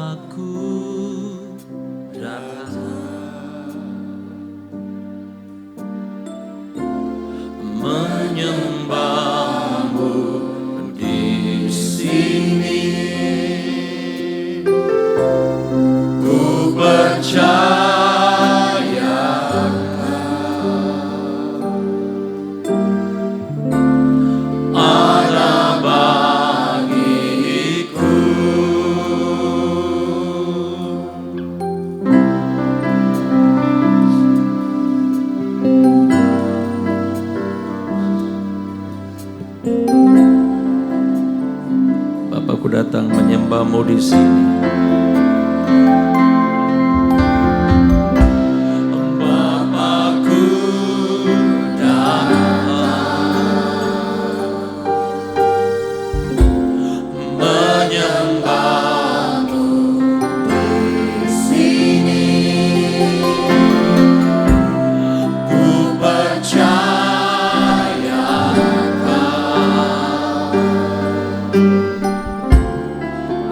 Aku datang menyembahmu di sini. Ku percaya ada bagiku. Bapakku datang menyembahmu di sini. Bapakku datang menyembahmu di sini. Ku percaya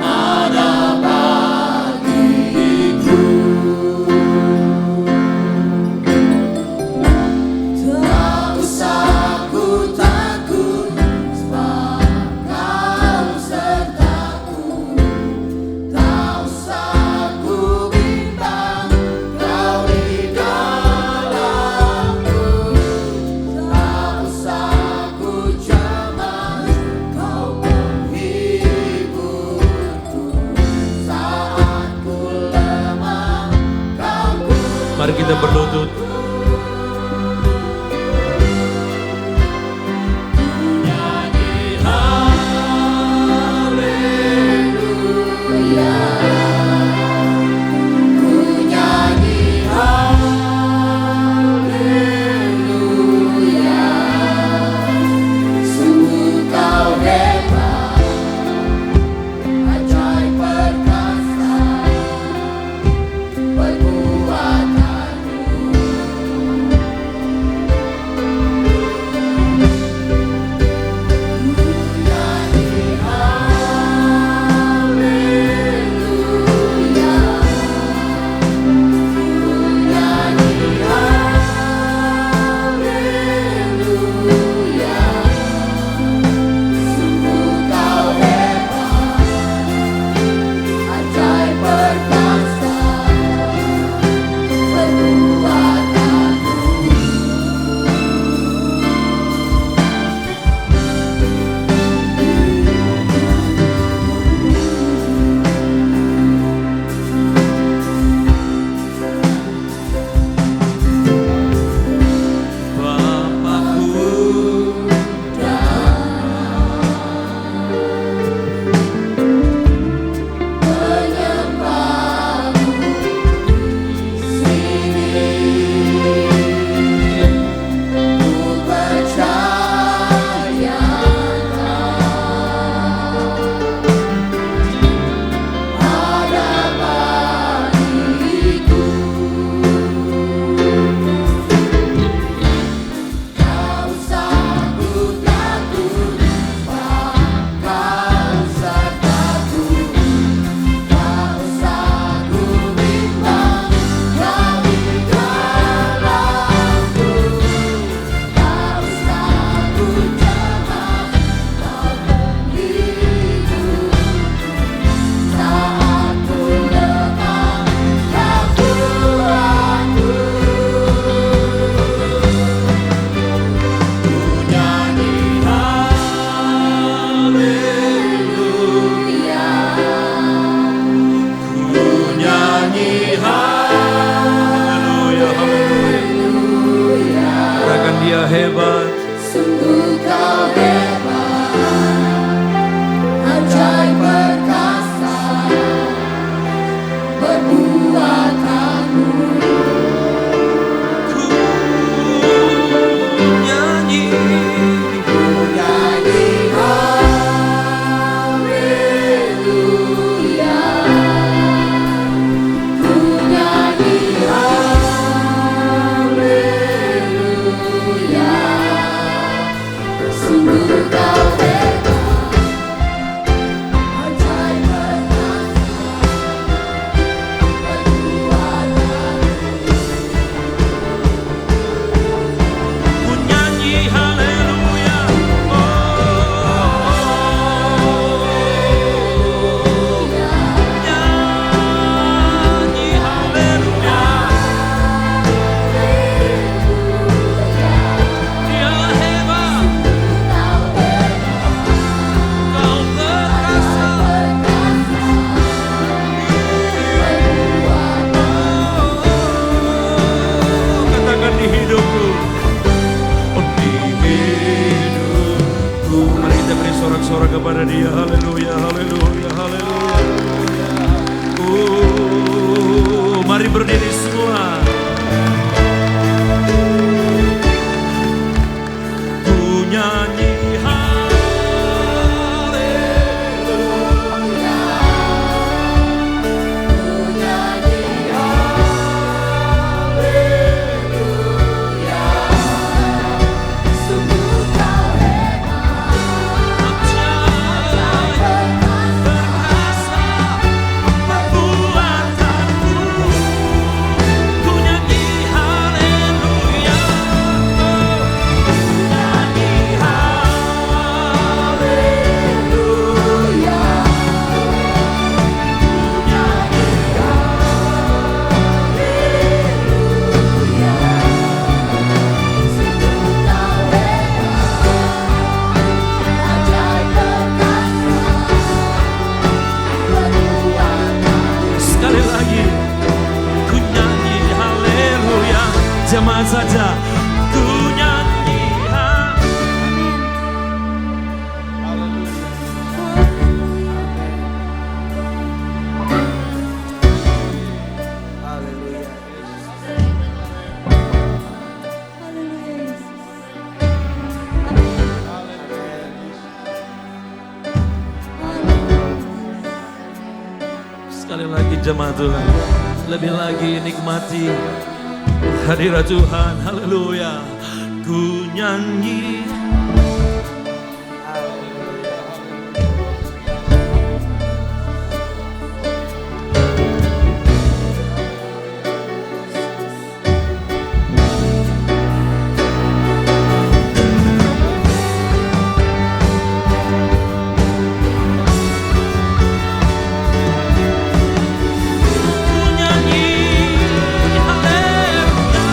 ada bagiku. Tak usah ku takut, sebab Kau sertaku. Tak usah ku bimbang, Kau di dalamku. Tak usah ku cemas, Kau penghiburku. Saat ku lemah, Kau kuatku. Mari kita berlutut. Nyanyi haleluya. Ku nyanyi haleluya. Sungguh Kau hebat, ajaib perkasa perbuatanmu. Dia hebat, sungguh Kau hebat, ajaib perkasa perbuatanmu. ku nyanyi Haleluya, ku nyanyi haleluya. haleluya, haleluya, haleluya, haleluya. Mari berdiri semua. Ku nyanyi haleluya, Ku nyanyi haleluya. Sungguh kau hebat, perkasa perbuatanmu. Ku nyanyi haleluya, nyanyi haleluya, nyanyi sungguh kau hebat, ajaib perkasa. sekali lagi. Ku nyanyi haleluya, jemaat saja. Ku nyanyi sekali lagi jemaat Tuhan. Lebih lagi nikmati hadirat Tuhan. Haleluya. Ku nyanyi. Ku nyanyi haleluya.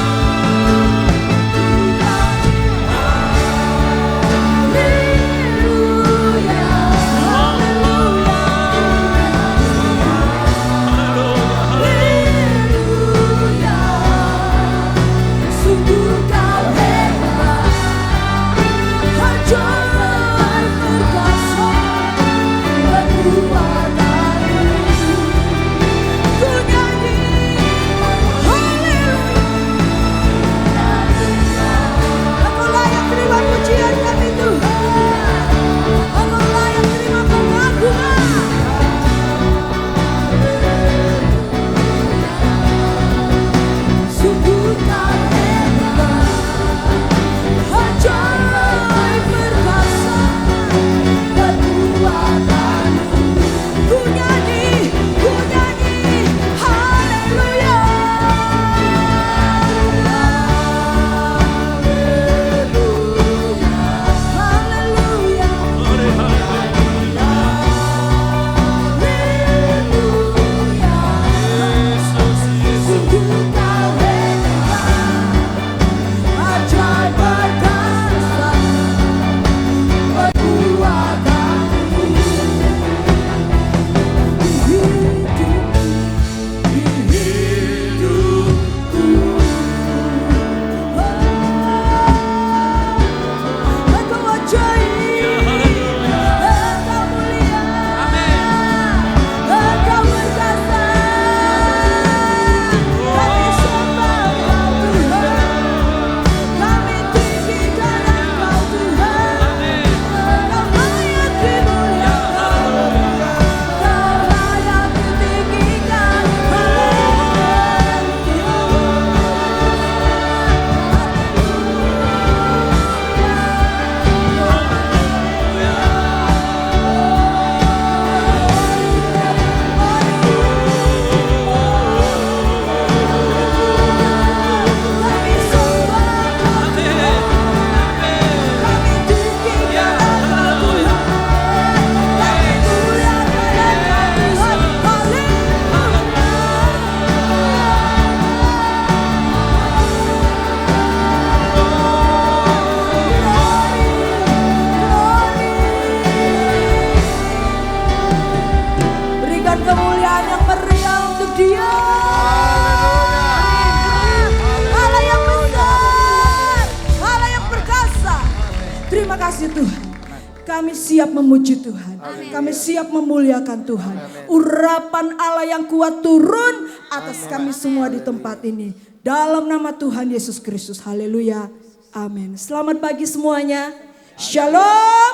Kami siap memuji Tuhan. Kami siap memuliakan Tuhan. Urapan Allah yang kuat turun atas kami semua di tempat ini. Dalam nama Tuhan Yesus Kristus. Haleluya. Amin. Selamat pagi semuanya. Shalom.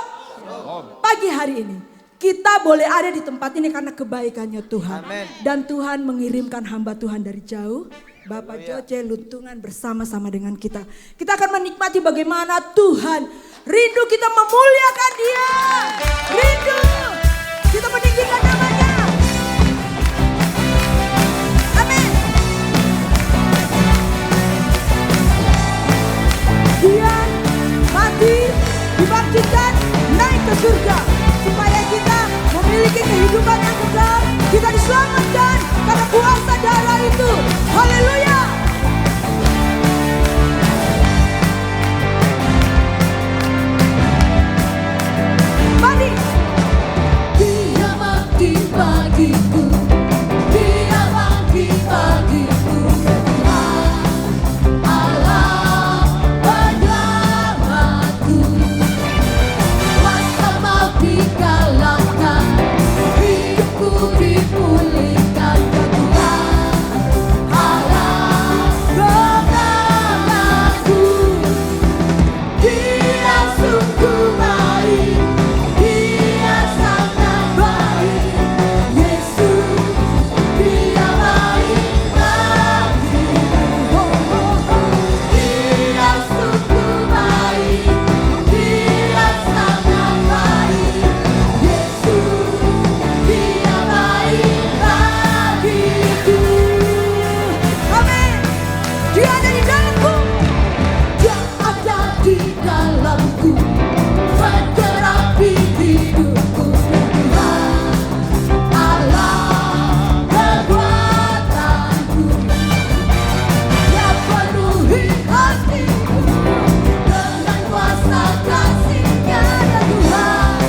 Pagi hari ini kita boleh ada di tempat ini karena kebaikannya Tuhan. Dan Tuhan mengirimkan hamba Tuhan dari jauh. Bapak Joce Luntungan bersama-sama dengan kita. Kita akan menikmati bagaimana Tuhan rindu kita memuliakan Dia. Rindu kita meninggikan namanya. Amin. Dia mati, dibangkitkan, naik ke surga. Supaya kita memiliki kehidupan yang kekal. Kita diselamatkan karena kuasa darah itu. Haleluya. Mari. Dia mati bagiku, Dia bangkit bagiku. Tuhan Allah penyelamatku, kuasa maut dikalahkan, hidupku dipulihkan. Tuhan Allah penyelamatku, Dia sungguh baik. Dia sangat baik, Yesus, Dia baik bagiku. Dia sungguh baik, Dia sangat baik, Yesus, Dia baik bagiku. Amin. Dia ada di dalamku. Dia ada di dalamku, menjerapi hidupku. Tuhan Allah kekuatanku, Dia penuhi hatiku dengan kuasa kasih-Nya. Tuhan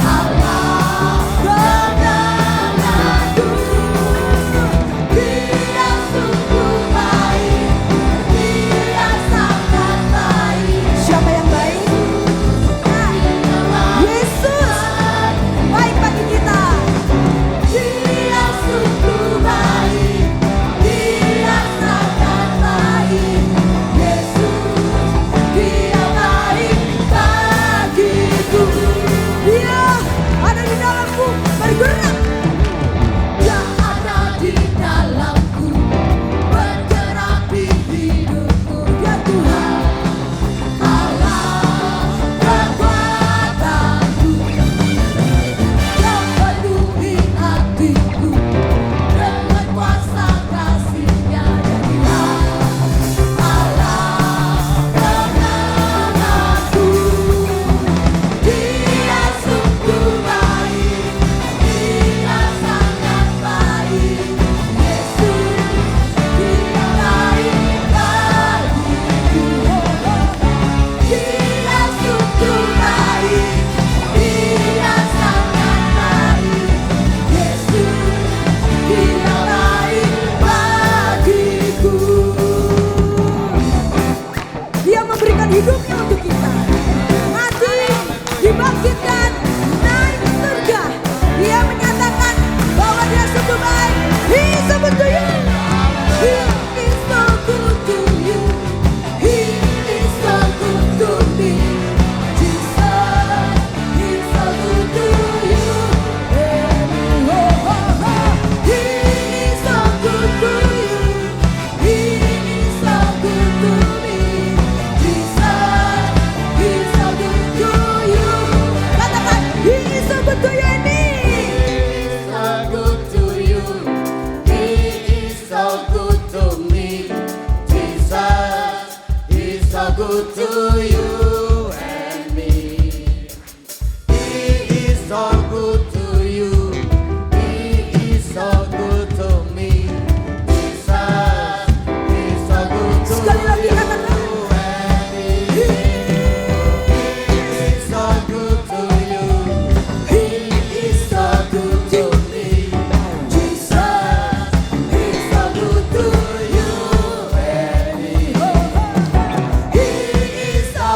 Allah penyelamatku, Dia sungguh baik, Dia sangat baik. Siapa yang baik? Yesus. Baik bagi kita. Dia sungguh baik, Dia sangat baik, Yesus, Dia baik bagiku. Dia ada di dalamku. Bergerak. Dia ada di dalamku, menjerapi hidupku. Dia Tuhan Allah kekuatanku, Dia penuhi hatiku dengan kuasa kasih-Nya. Tuhan Allah penyelamatku, Dia sungguh baik, Dia sangat baik, Yesus, Dia baik bagiku. Dia sungguh baik, Dia sangat baik, Yesus, Dia baik bagiku. Dia memberikan hidupnya untuk kita. Mati, dibangkitkan, naik ke surga. Dia menyatakan bahwa Dia sungguh baik. He is so good to you. He is so good to you. He is so good to me. Jesus, He is so good to you. He is so good to you. He is so good to me. Jesus, He is so good to you. Katakan, He is so good to you and me. He is so good to you. He is so good to me. Jesus, He is so good to you and me. He is so good to you. He is so good to me. Jesus, He is so good to Sekali lagi katakan. you and me. He is so good to you. He is so good to me. Jesus, He is so good to you and me. He is so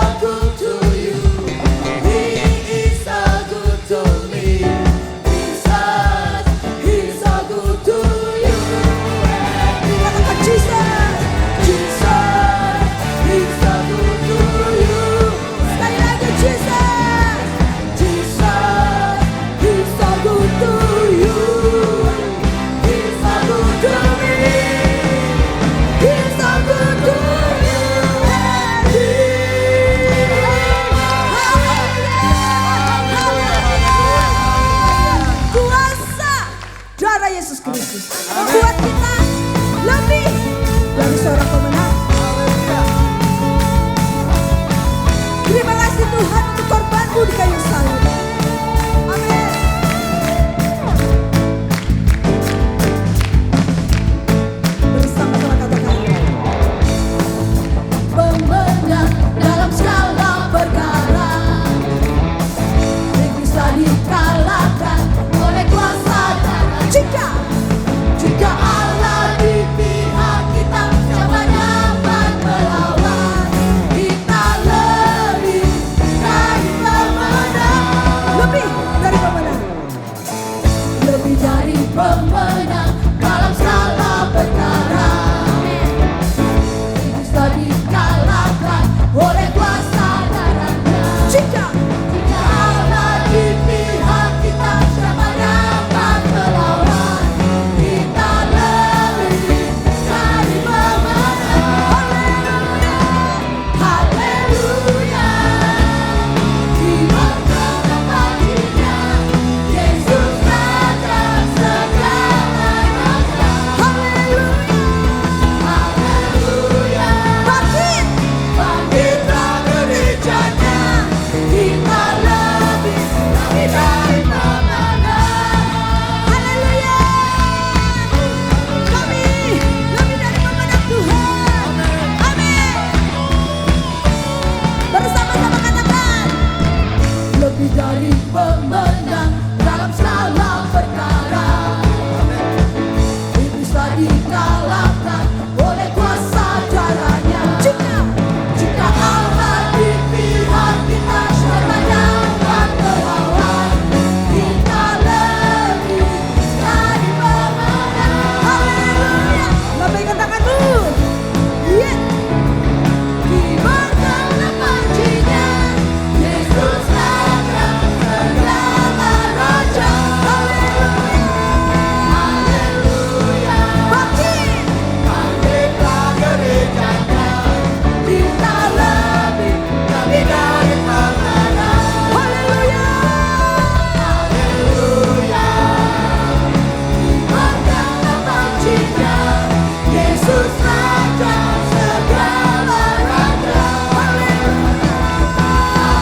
kalahkan oleh kuasa darahnya. Jika Allah di pihak kita, siapa dapat melawan? Kita lebih dari pemenang. Haleluya. Lambaikan tanganmu. Yeah. Kibarkanlah pancinya, Yesus Raja, segala raja. Haleluya. Bangkitlah gerejanya, kita lebih dari pemenang. Haleluya. Haleluya. Kibarkanlah pancinya, Yesus Raja, segala raja.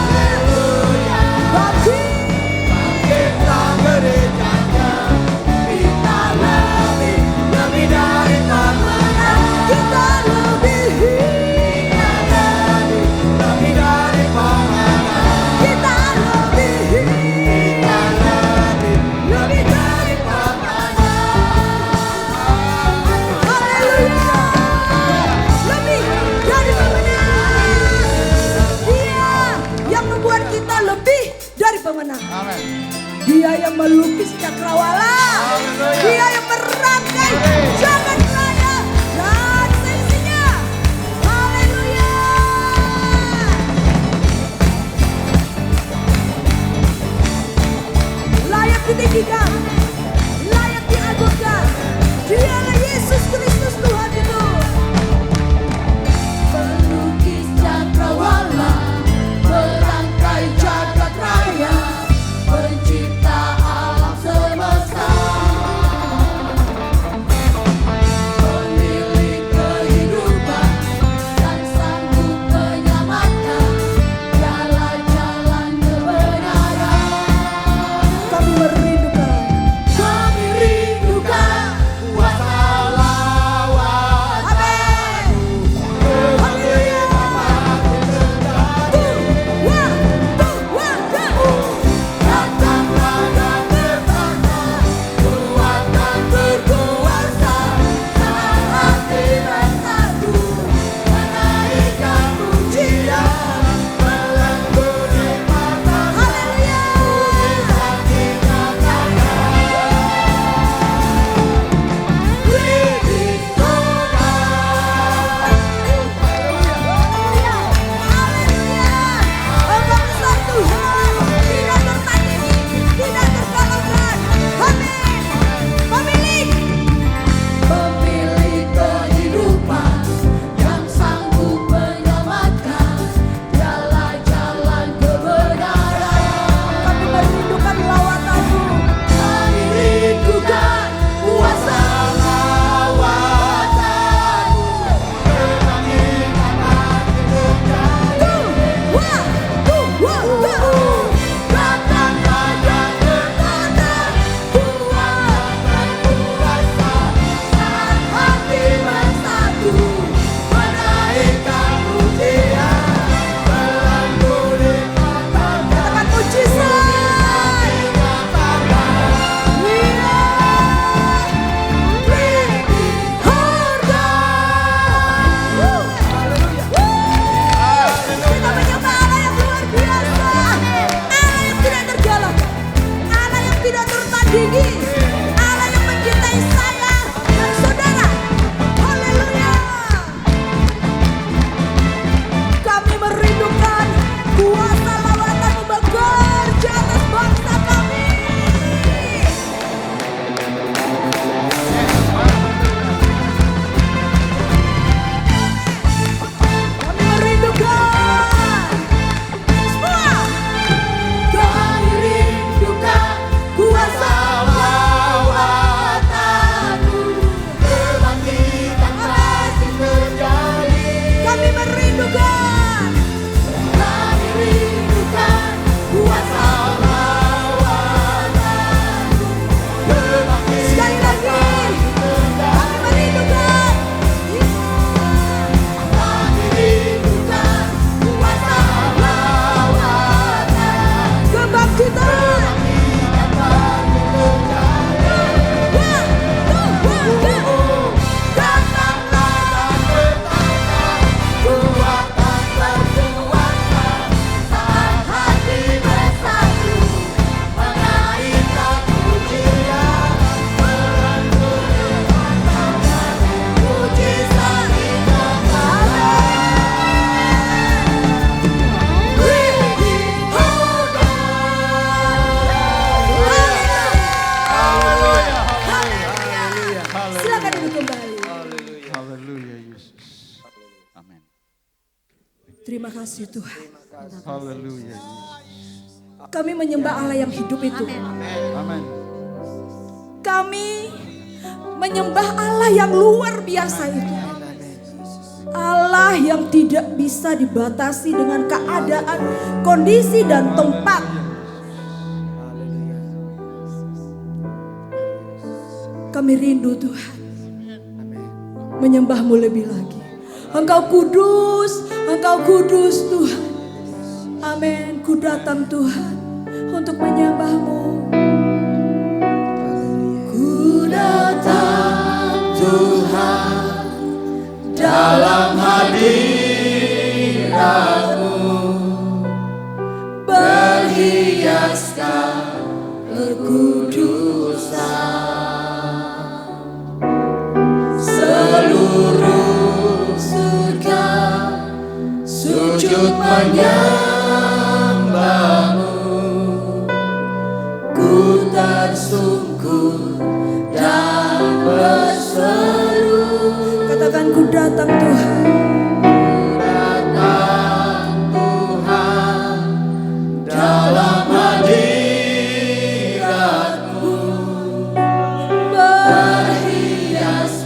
Haleluya. Bangkitlah gerejanya, kita lebih dari pemenang. Kita lebih. Lebih dari pemenang. Kita lebih. Lebih dari pemenang. Haleluya. Lebih dari pemenang. Dia yang membuat kita lebih dari pemenang. Dia yang melukis cakrawala. Dia yang merangkai jagat raya dan seisinya. Haleluya. Layak ditinggikan, layak diagungkan. Dialah Yesus Kristus Tuhan itu. Pelukis cakrawala, merangkai jagat raya, pencipta alam semesta. Silakan duduk kembali. Haleluya Yesus. Amin. Terima kasih Tuhan. Haleluya Yesus. Kami menyembah Allah yang hidup itu. Amin. Kami menyembah Allah yang luar biasa itu. Allah yang tidak bisa dibatasi dengan keadaan, kondisi dan tempat. Kami rindu Tuhan menyembah-Mu lebih lagi. Engkau kudus Tuhan. Amin. Ku datang Tuhan untuk menyembah-Mu. Ku datang Tuhan dalam hadirat-Mu, berhiaskan kekudusan. Seluruh surga sujud menyembah-Mu. Ku tersungkur dan berseru. Katakan ku datang Tuhan. Ku datang Tuhan dalam hadirat-Mu, berhiaskan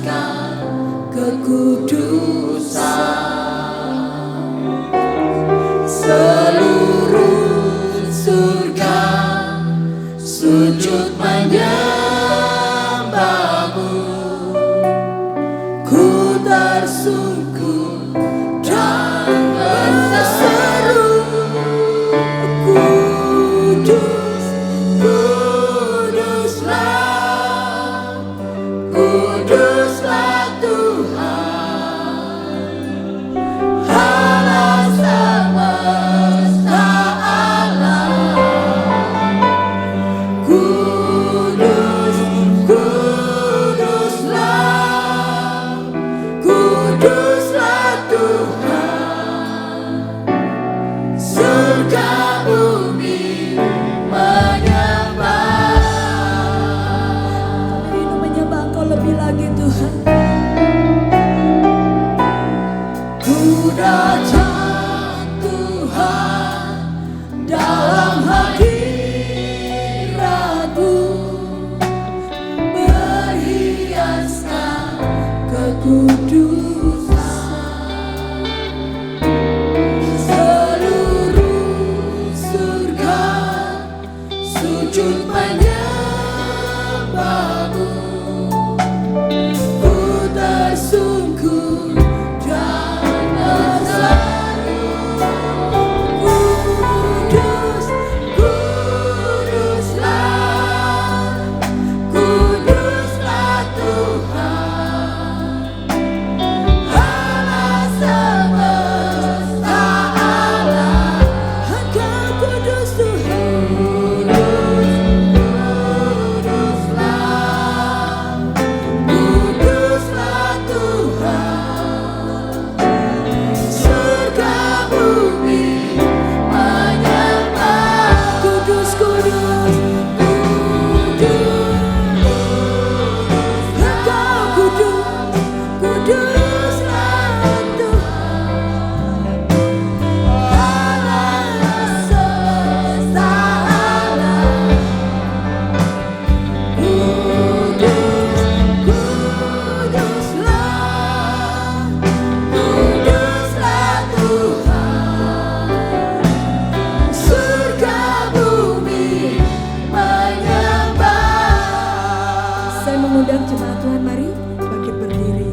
kekudusan. Seluruh surga sujud menyembah-Mu. Ku tersungkur dan berseru. Kudus, kuduslah, kuduslah Tuhan, Allah semesta alam. Kudus, kuduslah, kuduslah Tuhan, surga bumi menyembah. Rindu menyembah Engkau lebih lagi Tuhan. Ku datang Tuhan dalam hadirat-Mu, berhiaskan kekudusan. Seluruh surga sujud menyembah-Mu. Ku tersungkur dan berseru. Kudus, kuduslah, kuduslah Tuhan, Allah semesta alam. Engkau kudus Tuhan. Kuduslah, kuduslah Tuhan, surga bumi menyembah. Kudus, kudus, kudus, Engkau kudus, kuduslah Tuhan, Allah semesta alam. Kudus, kuduslah, kuduslah Tuhan, surga bumi menyembah. Saya mengundang jemaat Tuhan, mari bangkit berdiri.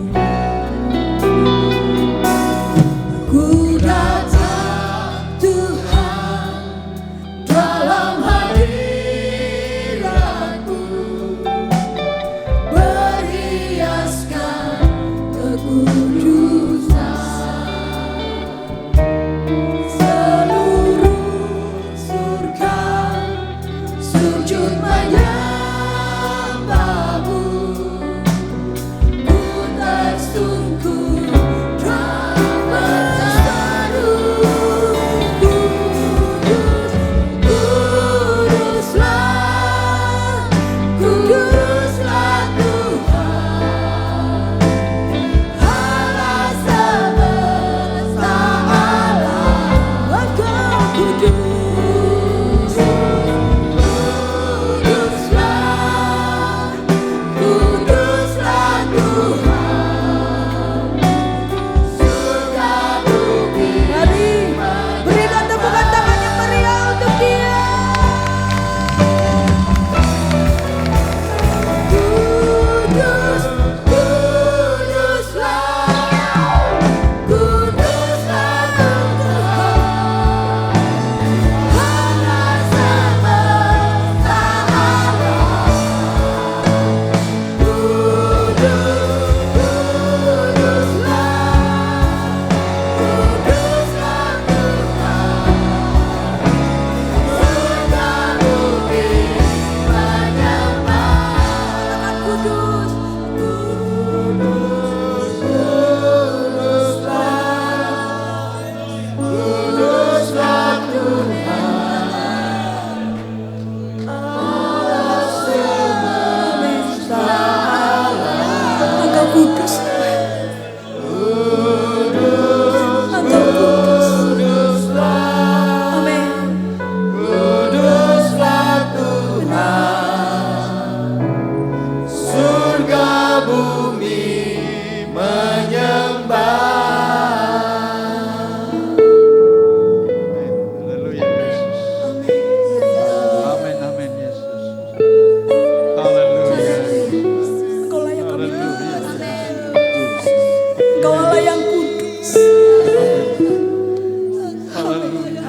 Ku datang Tuhan dalam hadirat-Mu, berhiaskan kekudusan. Seluruh surga sujud menyembah-Mu. Ku tersungkur dan berseru. Kudus, kuduslah, kuduslah Tuhan, Engkau kudus. Engkau kudus. Amin. Kuduslah Tuhan, surga bumi menyembah. Haleluya Yesus. Amin, amin Yesus. Haleluya. Engkau layak kami. Haleluya. Engkau Allah yang kudus. Haleluya.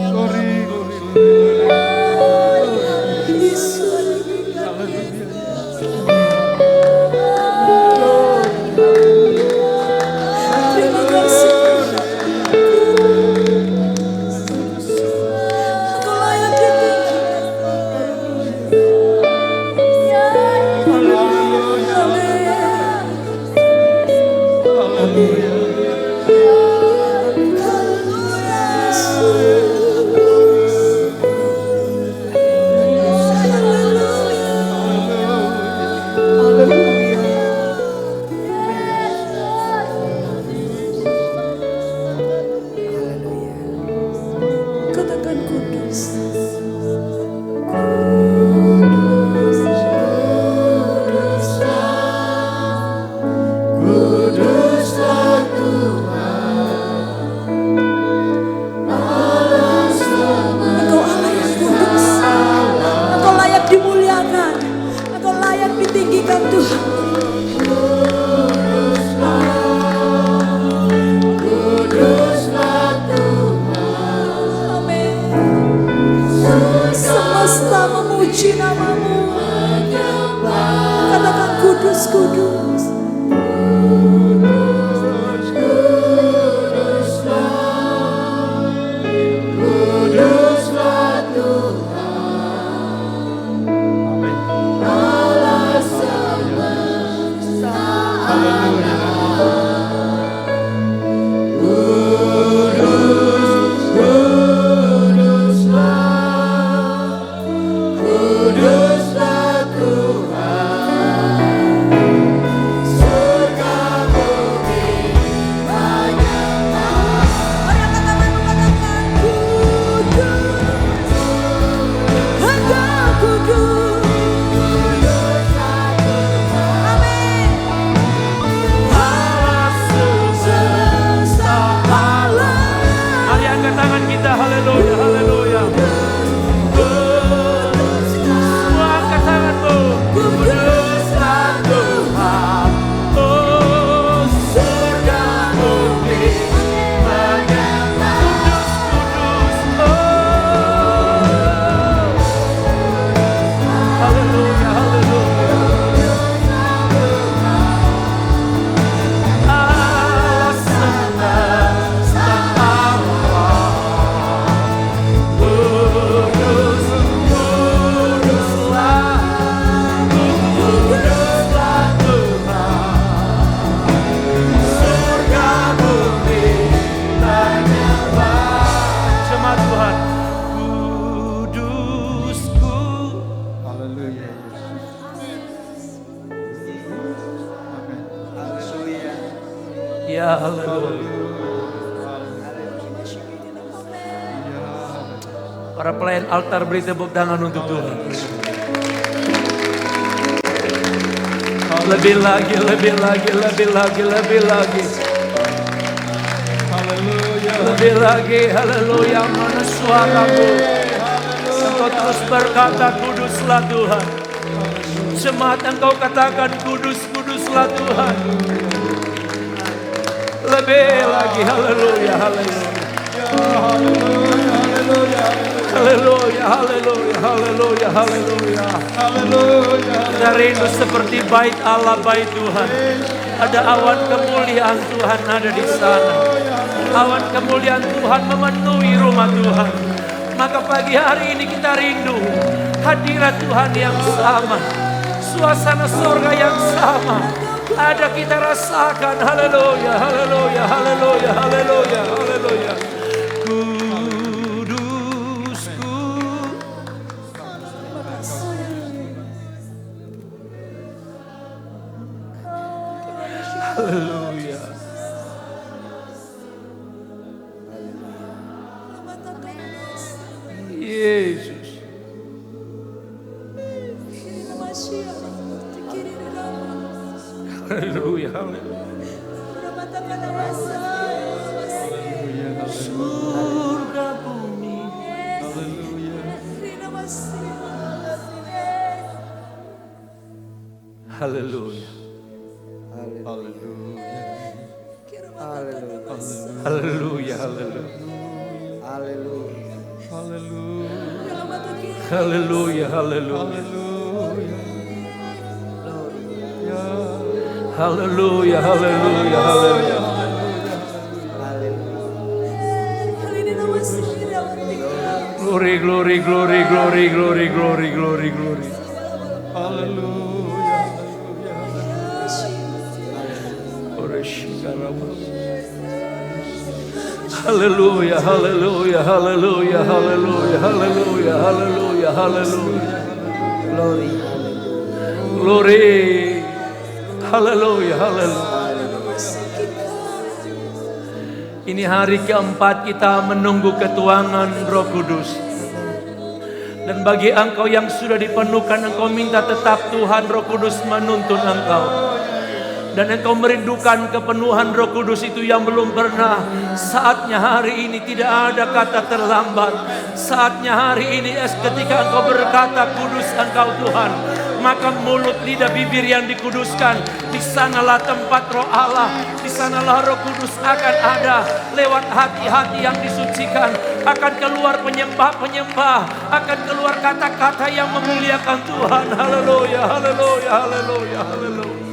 Glory, glory, Terima kasih. Engkau layak Katakan kudus. Kuduslah Tuhan, Engkau Allah yang kudus. Engkau layak dimuliakan. Engkau layak ditinggikan Tuhan. kuduslah Tuhan, Amin. Semesta memuji namamu. Katakan kudus, kudus. kuduslah Tuhan, Allah semesta alam. Kuduslah Tuhan, surga bumi menyembah. Mari angkat tanganmu, katakan kudus. Engkau kudus. Amin. Allah semesta alam. Mari angkat tangan kita, haleluya, haleluya. Semua angkat tanganmu. Kuduslah Tuhan, Oh, surga bumi menyembah. kudus. Oh, haleluya, haleluya. Allah semesta alam. Kudus, kuduslah. Kuduslah Tuhan, surga bumi menyembah. Jemaat Tuhan, kudusku. Haleluya Yesus. Amin. Ya haleluya. Para pelayan altar beri tepuk tangan untuk Tuhan. Lebih lagi, lebih lagi, lebih lagi, lebih lagi. Haleluya. Lebih lagi, haleluya. Mana suaramu? Engkau terus berkata kuduslah Tuhan. Jemaat engkau katakan kudus, kuduslah Tuhan. Lebih lagi, haleluya, haleluya. Haleluya, haleluya, haleluya, haleluya. Haleluya. Kita rindu seperti bait Allah, bait Tuhan. Ada awan kemuliaan Tuhan ada di sana. Awan kemuliaan Tuhan memenuhi rumah Tuhan. Maka pagi hari ini kita rindu hadirat Tuhan yang sama. Suasana surga yang sama. Ada kita rasakan. Haleluya, haleluya, haleluya, haleluya, haleluya. Kudusku. Haleluya. Yesus. Haleluya. Surga bumi. Haleluya. Haleluya. Haleluya. Haleluya. Haleluya. Haleluya. Haleluya. Glory, glory, glory, glory, glory, glory, glory, glory. Hallelujah, hallelujah, hallelujah, hallelujah, hallelujah, hallelujah, hallelujah. Glory. Glory. Hallelujah, hallelujah. Ini hari keempat kita menunggu ketuangan Roh Kudus. Dan bagi engkau yang sudah dipenuhkan, engkau minta tetap Tuhan Roh Kudus menuntun engkau. Dan engkau merindukan kepenuhan Roh Kudus itu yang belum pernah. Saatnya hari ini, tidak ada kata terlambat. Saatnya hari ini ketika engkau berkata kudus engkau Tuhan, maka mulut, lidah, bibir yang dikuduskan, di sanalah tempat Roh Allah, di sanalah Roh Kudus akan ada. Lewat hati-hati yang disucikan akan keluar penyembah-penyembah, akan keluar kata-kata yang memuliakan Tuhan. Haleluya, haleluya, haleluya, haleluya.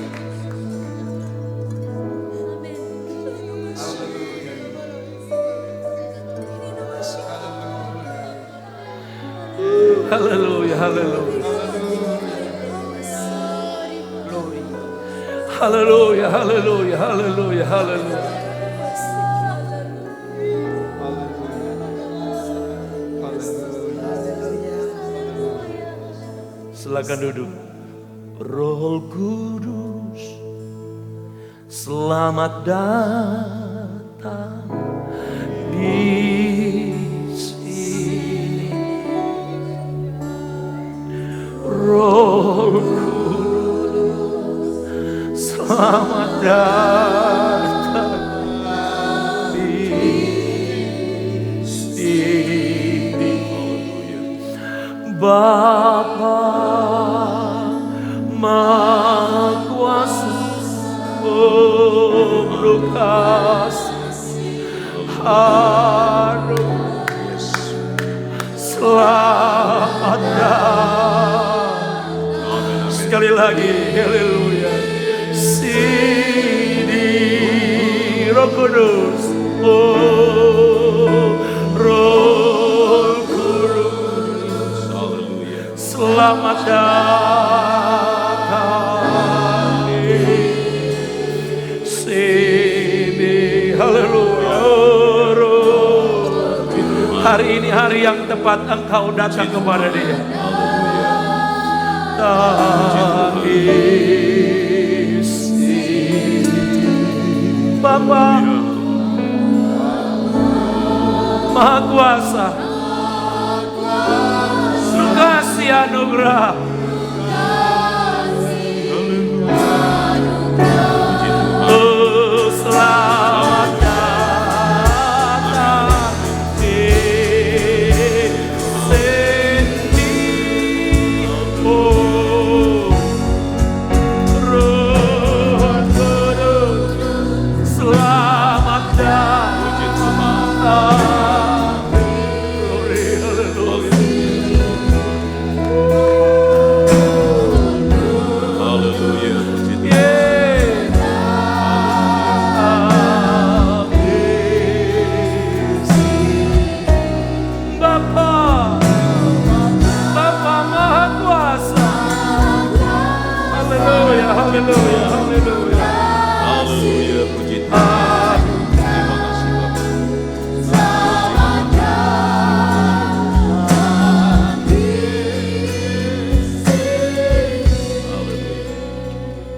Haleluya, haleluya. Haleluya, haleluya, haleluya, haleluya. Silakan duduk. Roh Kudus, selamat datang di sini. Roh Kudus, selamat datang di sini. Bapa Maha Kuasa, penuh kasih, harum, selamat datang. Sekali lagi, haleluya. Sini Roh Kudus, oh Roh Kudus, haleluya. Selamat datang di sini, haleluya. Hari ini hari yang tepat engkau datang kepada Dia. Bapa Maha Kuasa, kasih anugerah, selamat datang di sini, oh Roh Kudus, selamat datang. Glory, haleluya. Haleluya, haleluya, haleluya. Haleluya, puji Tuhan. Terima kasih Bapak.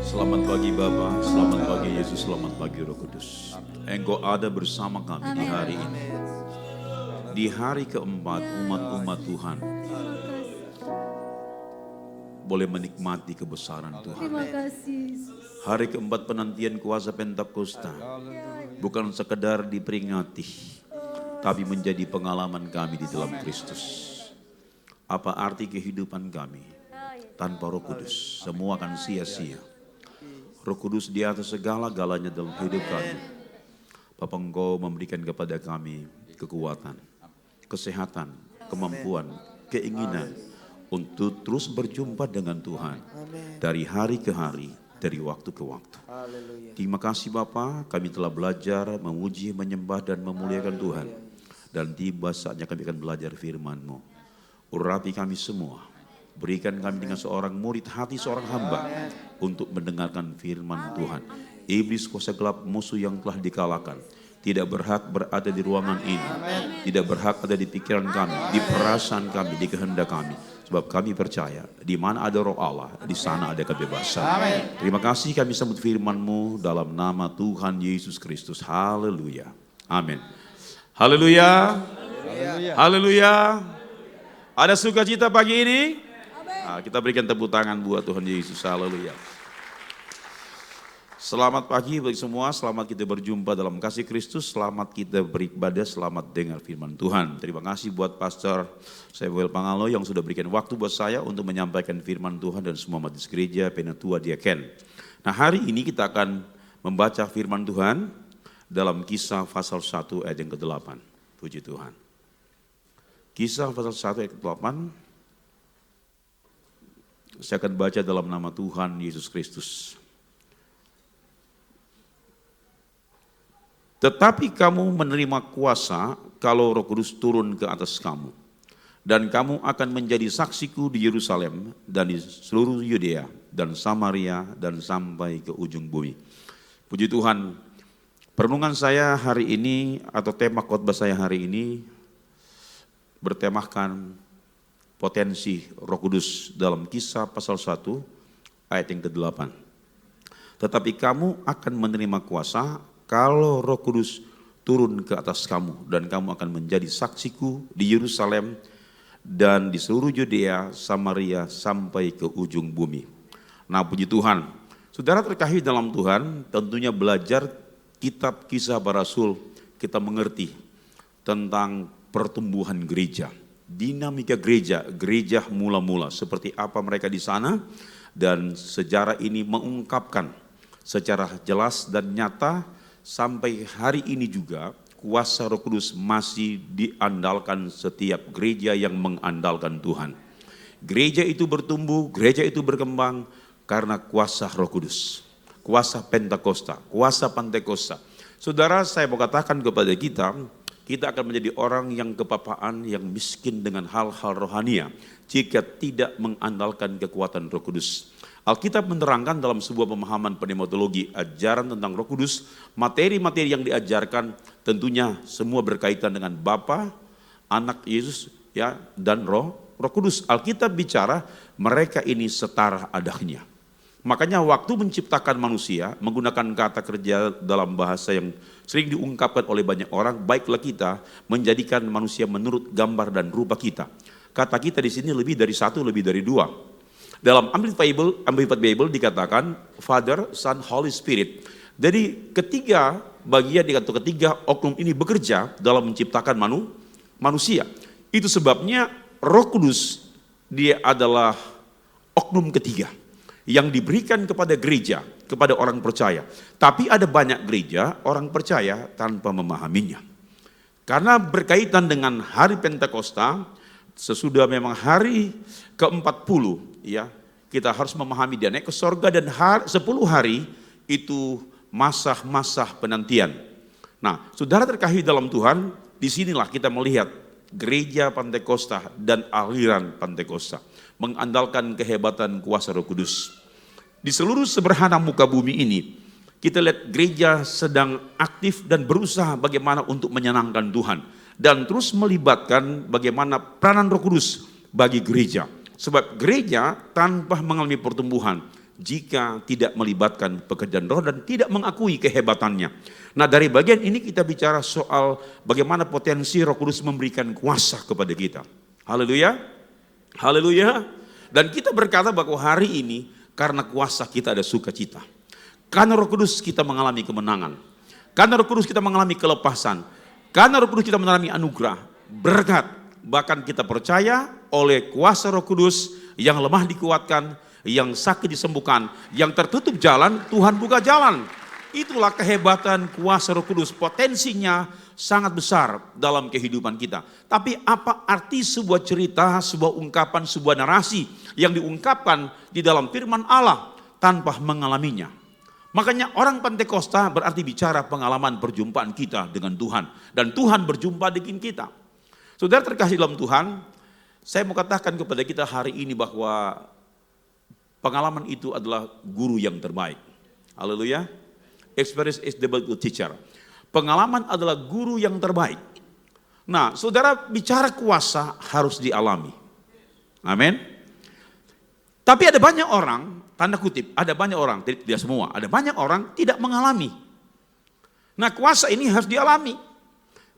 Selamat pagi Bapak, selamat pagi Yesus. Yesus, selamat pagi Roh Kudus. Engkau ada bersama kami di hari ini. Di hari keempat umat-umat Tuhan boleh menikmati kebesaran Tuhan. Terima kasih Yesus. Hari keempat penantian kuasa Pentakosta bukan sekedar diperingati, tapi menjadi pengalaman kami di dalam Kristus. Apa arti kehidupan kami tanpa Roh Kudus? Semua akan sia-sia. Roh Kudus di atas segala-galanya dalam hidup kami. Bapa, Engkau memberikan kepada kami kekuatan, kesehatan, kemampuan, keinginan untuk terus berjumpa dengan Tuhan dari hari ke hari, dari waktu ke waktu. Terima kasih Bapa, kami telah belajar memuji, menyembah dan memuliakan Tuhan. Dan tiba saatnya kami akan belajar firman-Mu. Urapi kami semua, berikan kami dengan seorang murid hati seorang hamba untuk mendengarkan firman Tuhan. Iblis kuasa gelap musuh yang telah dikalahkan tidak berhak berada di ruangan ini, tidak berhak ada di pikiran kami, di perasaan kami, di kehendak kami. Sebab kami percaya di mana ada Roh Allah, di sana ada kebebasan. Terima kasih kami sambut firman-Mu dalam nama Tuhan Yesus Kristus. Haleluya. Amin. Haleluya. Haleluya. Ada sukacita pagi ini? Nah, kita berikan tepuk tangan buat Tuhan Yesus. Haleluya. Selamat pagi bagi semua, selamat kita berjumpa dalam kasih Kristus, selamat kita beribadah, selamat dengar firman Tuhan. Terima kasih buat Pastor Samuel Pangalo yang sudah berikan waktu buat saya untuk menyampaikan firman Tuhan dan semua majelis gereja Penatua Diaken. Nah, hari ini kita akan membaca firman Tuhan dalam Kisah pasal 1 ayat yang ke-8. Puji Tuhan. Kisah pasal 1 ayat ke-8. Saya akan baca dalam nama Tuhan Yesus Kristus. Tetapi kamu menerima kuasa kalau Roh Kudus turun ke atas kamu. Dan kamu akan menjadi saksiku di Yerusalem dan di seluruh Yudea dan Samaria dan sampai ke ujung bumi. Puji Tuhan, perenungan saya hari ini atau tema khotbah saya hari ini bertemakan potensi Roh Kudus dalam Kisah pasal 1 ayat yang ke-8. Tetapi kamu akan menerima kuasa kalau Roh Kudus turun ke atas kamu dan kamu akan menjadi saksiku di Yerusalem dan di seluruh Yudea, Samaria sampai ke ujung bumi. Nah, puji Tuhan. Saudara terkasih dalam Tuhan, tentunya belajar kitab Kisah Para Rasul kita mengerti tentang pertumbuhan gereja, dinamika gereja, gereja mula-mula seperti apa mereka di sana, dan sejarah ini mengungkapkan secara jelas dan nyata sampai hari ini juga kuasa Roh Kudus masih diandalkan setiap gereja yang mengandalkan Tuhan. Gereja itu bertumbuh, gereja itu berkembang karena kuasa Roh Kudus, kuasa Pentakosta, kuasa Pantekosta. Saudara, saya mau katakan kepada kita akan menjadi orang yang kepapaan, yang miskin dengan hal-hal rohania jika tidak mengandalkan kekuatan Roh Kudus. Alkitab menerangkan dalam sebuah pemahaman pneumatologi ajaran tentang Roh Kudus, materi-materi yang diajarkan tentunya semua berkaitan dengan Bapa, Anak Yesus, ya, dan Roh Kudus. Alkitab bicara mereka ini setara adanya. Makanya waktu menciptakan manusia menggunakan kata kerja dalam bahasa yang sering diungkapkan oleh banyak orang, baiklah kita menjadikan manusia menurut gambar dan rupa kita. Kata kita di sini lebih dari satu, lebih dari dua. Dalam Amplified Bible dikatakan Father, Son, Holy Spirit. Jadi ketiga bagian atau ketiga oknum ini bekerja dalam menciptakan manusia. Itu sebabnya Roh Kudus dia adalah oknum ketiga yang diberikan kepada gereja, kepada orang percaya. Tapi ada banyak gereja orang percaya tanpa memahaminya. Karena berkaitan dengan hari Pentakosta, sesudah memang hari ke-40, ya, kita harus memahami dia naik ke sorga dan 10 hari itu masa-masa penantian. Nah, saudara terkasih dalam Tuhan, disinilah kita melihat gereja Pantekosta dan aliran Pantekosta mengandalkan kehebatan kuasa Roh Kudus. Di seluruh seberhana muka bumi ini, kita lihat gereja sedang aktif dan berusaha bagaimana untuk menyenangkan Tuhan. Dan terus melibatkan bagaimana peranan Roh Kudus bagi gereja. Sebab gereja tanpa mengalami pertumbuhan, jika tidak melibatkan pekerjaan roh dan tidak mengakui kehebatannya. Nah, dari bagian ini kita bicara soal bagaimana potensi Roh Kudus memberikan kuasa kepada kita. Haleluya. Haleluya. Dan kita berkata bahwa hari ini karena kuasa kita ada sukacita. Karena Roh Kudus kita mengalami kemenangan. Karena Roh Kudus kita mengalami kelepasan. Karena Roh Kudus kita mengalami anugerah, berkat. Bahkan kita percaya oleh kuasa Roh Kudus yang lemah dikuatkan, yang sakit disembuhkan, yang tertutup jalan, Tuhan buka jalan. Itulah kehebatan kuasa Roh Kudus, potensinya sangat besar dalam kehidupan kita. Tapi apa arti sebuah cerita, sebuah ungkapan, sebuah narasi yang diungkapkan di dalam firman Allah tanpa mengalaminya? Makanya orang Pentakosta berarti bicara pengalaman perjumpaan kita dengan Tuhan. Dan Tuhan berjumpa dengan kita. Saudara terkasih dalam Tuhan, saya mau katakan kepada kita hari ini bahwa pengalaman itu adalah guru yang terbaik. Haleluya. Experience is the best teacher. Pengalaman adalah guru yang terbaik. Nah, saudara bicara kuasa harus dialami. Amin. Tapi ada banyak orang, tanda kutip, ada banyak orang, tidak semua, ada banyak orang tidak mengalami. Nah, kuasa ini harus dialami.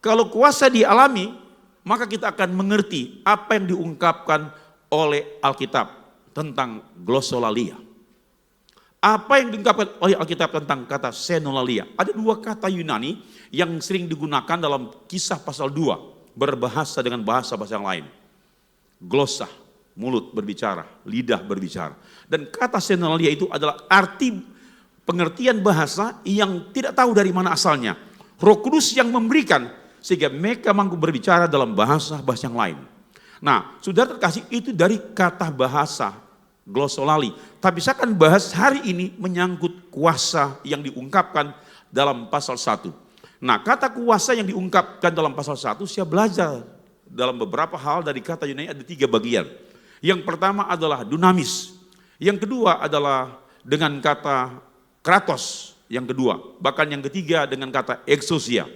Kalau kuasa dialami, maka kita akan mengerti apa yang diungkapkan oleh Alkitab tentang glossolalia. Apa yang diungkapkan oleh Alkitab tentang kata xenolalia? Ada dua kata Yunani yang sering digunakan dalam Kisah pasal 2, berbahasa dengan bahasa yang lain. Glossa, mulut berbicara, lidah berbicara. Dan kata xenolalia itu adalah arti pengertian bahasa yang tidak tahu dari mana asalnya. Roh Kudus yang memberikan sehingga mereka mampu berbicara dalam bahasa yang lain. Nah, saudara terkasih, itu dari kata bahasa glossolali. Tapi saya akan bahas hari ini menyangkut kuasa yang diungkapkan dalam pasal 1. Nah, kata kuasa yang diungkapkan dalam pasal 1, saya belajar dalam beberapa hal dari kata Yunani ada 3 bagian. Yang pertama adalah dunamis. Yang kedua adalah dengan kata kratos. Yang kedua, bahkan yang ketiga dengan kata exousia.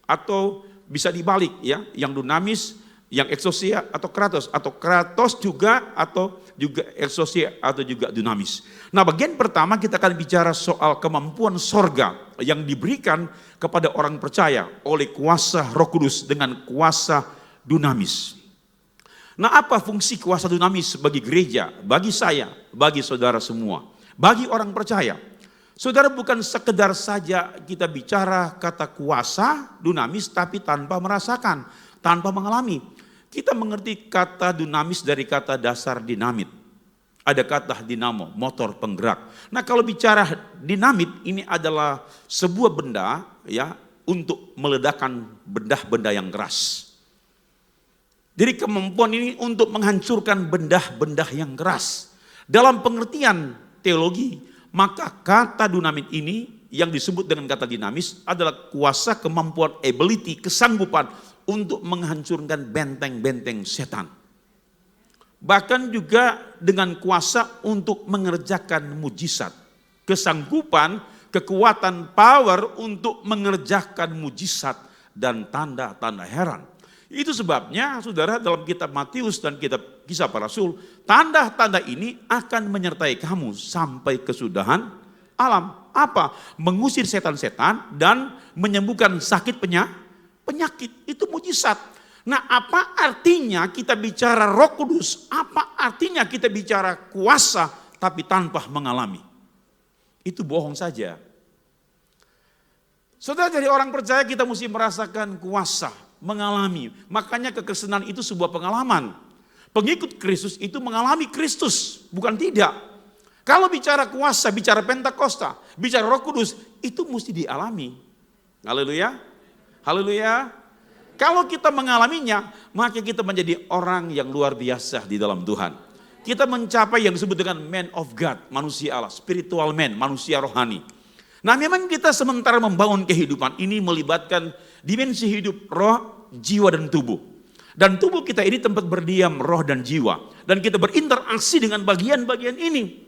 Atau bisa dibalik ya, yang dunamis, yang exousia atau kratos juga atau juga exousia atau juga dunamis. Nah, bagian pertama kita akan bicara soal kemampuan sorga yang diberikan kepada orang percaya oleh kuasa Roh Kudus dengan kuasa dunamis. Nah, apa fungsi kuasa dunamis bagi gereja, bagi saya, bagi saudara semua, bagi orang percaya? Saudara, bukan sekedar saja kita bicara kata kuasa dunamis tapi tanpa merasakan, tanpa mengalami. Kita mengerti kata dunamis dari kata dasar dinamit. Ada kata dinamo, motor penggerak. Nah, kalau bicara dinamit ini adalah sebuah benda ya untuk meledakkan benda-benda yang keras. Jadi kemampuan ini untuk menghancurkan benda-benda yang keras. Dalam pengertian teologi, maka kata dunamit ini yang disebut dengan kata dinamis adalah kuasa, kemampuan, ability, kesanggupan untuk menghancurkan benteng-benteng setan. Bahkan juga dengan kuasa untuk mengerjakan mujizat. Kesanggupan, kekuatan, power untuk mengerjakan mujizat dan tanda-tanda heran. Itu sebabnya saudara dalam kitab Matius dan kitab Kisah Para Rasul, tanda-tanda ini akan menyertai kamu sampai kesudahan alam. Apa? Mengusir setan-setan dan menyembuhkan sakit penyakit. Itu mujizat. Nah, apa artinya kita bicara Roh Kudus? Apa artinya kita bicara kuasa tapi tanpa mengalami? Itu bohong saja. Saudara, jadi orang percaya kita mesti merasakan kuasa, mengalami. Makanya kekristenan itu sebuah pengalaman. Pengikut Kristus itu mengalami Kristus, bukan tidak. Kalau bicara kuasa, bicara Pentakosta, bicara Roh Kudus, itu mesti dialami. Haleluya. Haleluya. Kalau kita mengalaminya, maka kita menjadi orang yang luar biasa di dalam Tuhan. Kita mencapai yang disebut dengan man of God, manusia Allah, spiritual man, manusia rohani. Nah, memang kita sementara membangun kehidupan ini melibatkan dimensi hidup roh, jiwa dan tubuh. Dan tubuh kita ini tempat berdiam roh dan jiwa. Dan kita berinteraksi dengan bagian-bagian ini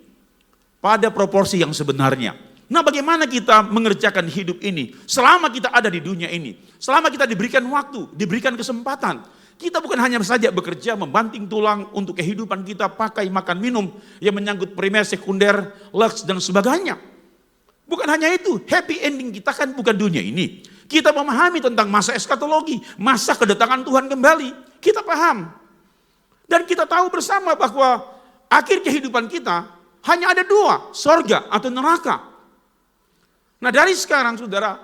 pada proporsi yang sebenarnya. Nah, bagaimana kita mengerjakan hidup ini selama kita ada di dunia ini? Selama kita diberikan waktu, diberikan kesempatan. Kita bukan hanya saja bekerja membanting tulang untuk kehidupan kita, pakai, makan, minum yang menyangkut primer, sekunder, lux dan sebagainya. Bukan hanya itu, happy ending kita kan bukan dunia ini. Kita memahami tentang masa eskatologi, masa kedatangan Tuhan kembali. Kita paham. Dan kita tahu bersama bahwa akhir kehidupan kita hanya ada dua, sorga atau neraka. Nah dari sekarang saudara,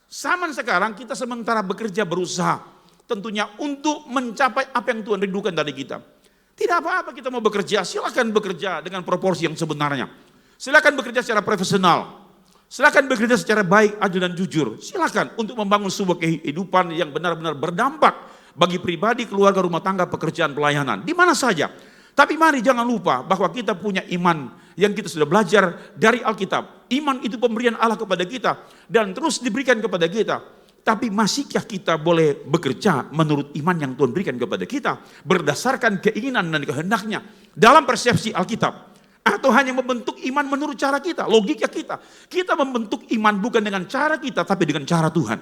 zaman sekarang kita sementara bekerja berusaha. Tentunya untuk mencapai apa yang Tuhan rindukan dari kita. Tidak apa-apa kita mau bekerja, silakan bekerja dengan proporsi yang sebenarnya. Silakan bekerja secara profesional. Silakan bekerja secara baik, adil dan jujur. Silakan untuk membangun sebuah kehidupan yang benar-benar berdampak bagi pribadi, keluarga, rumah tangga, pekerjaan, pelayanan. Di mana saja. Tapi mari jangan lupa bahwa kita punya iman yang kita sudah belajar dari Alkitab. Iman itu pemberian Allah kepada kita dan terus diberikan kepada kita. Tapi masihkah kita boleh bekerja menurut iman yang Tuhan berikan kepada kita berdasarkan keinginan dan kehendaknya dalam persepsi Alkitab? Atau hanya membentuk iman menurut cara kita, logika kita. Kita membentuk iman bukan dengan cara kita, tapi dengan cara Tuhan.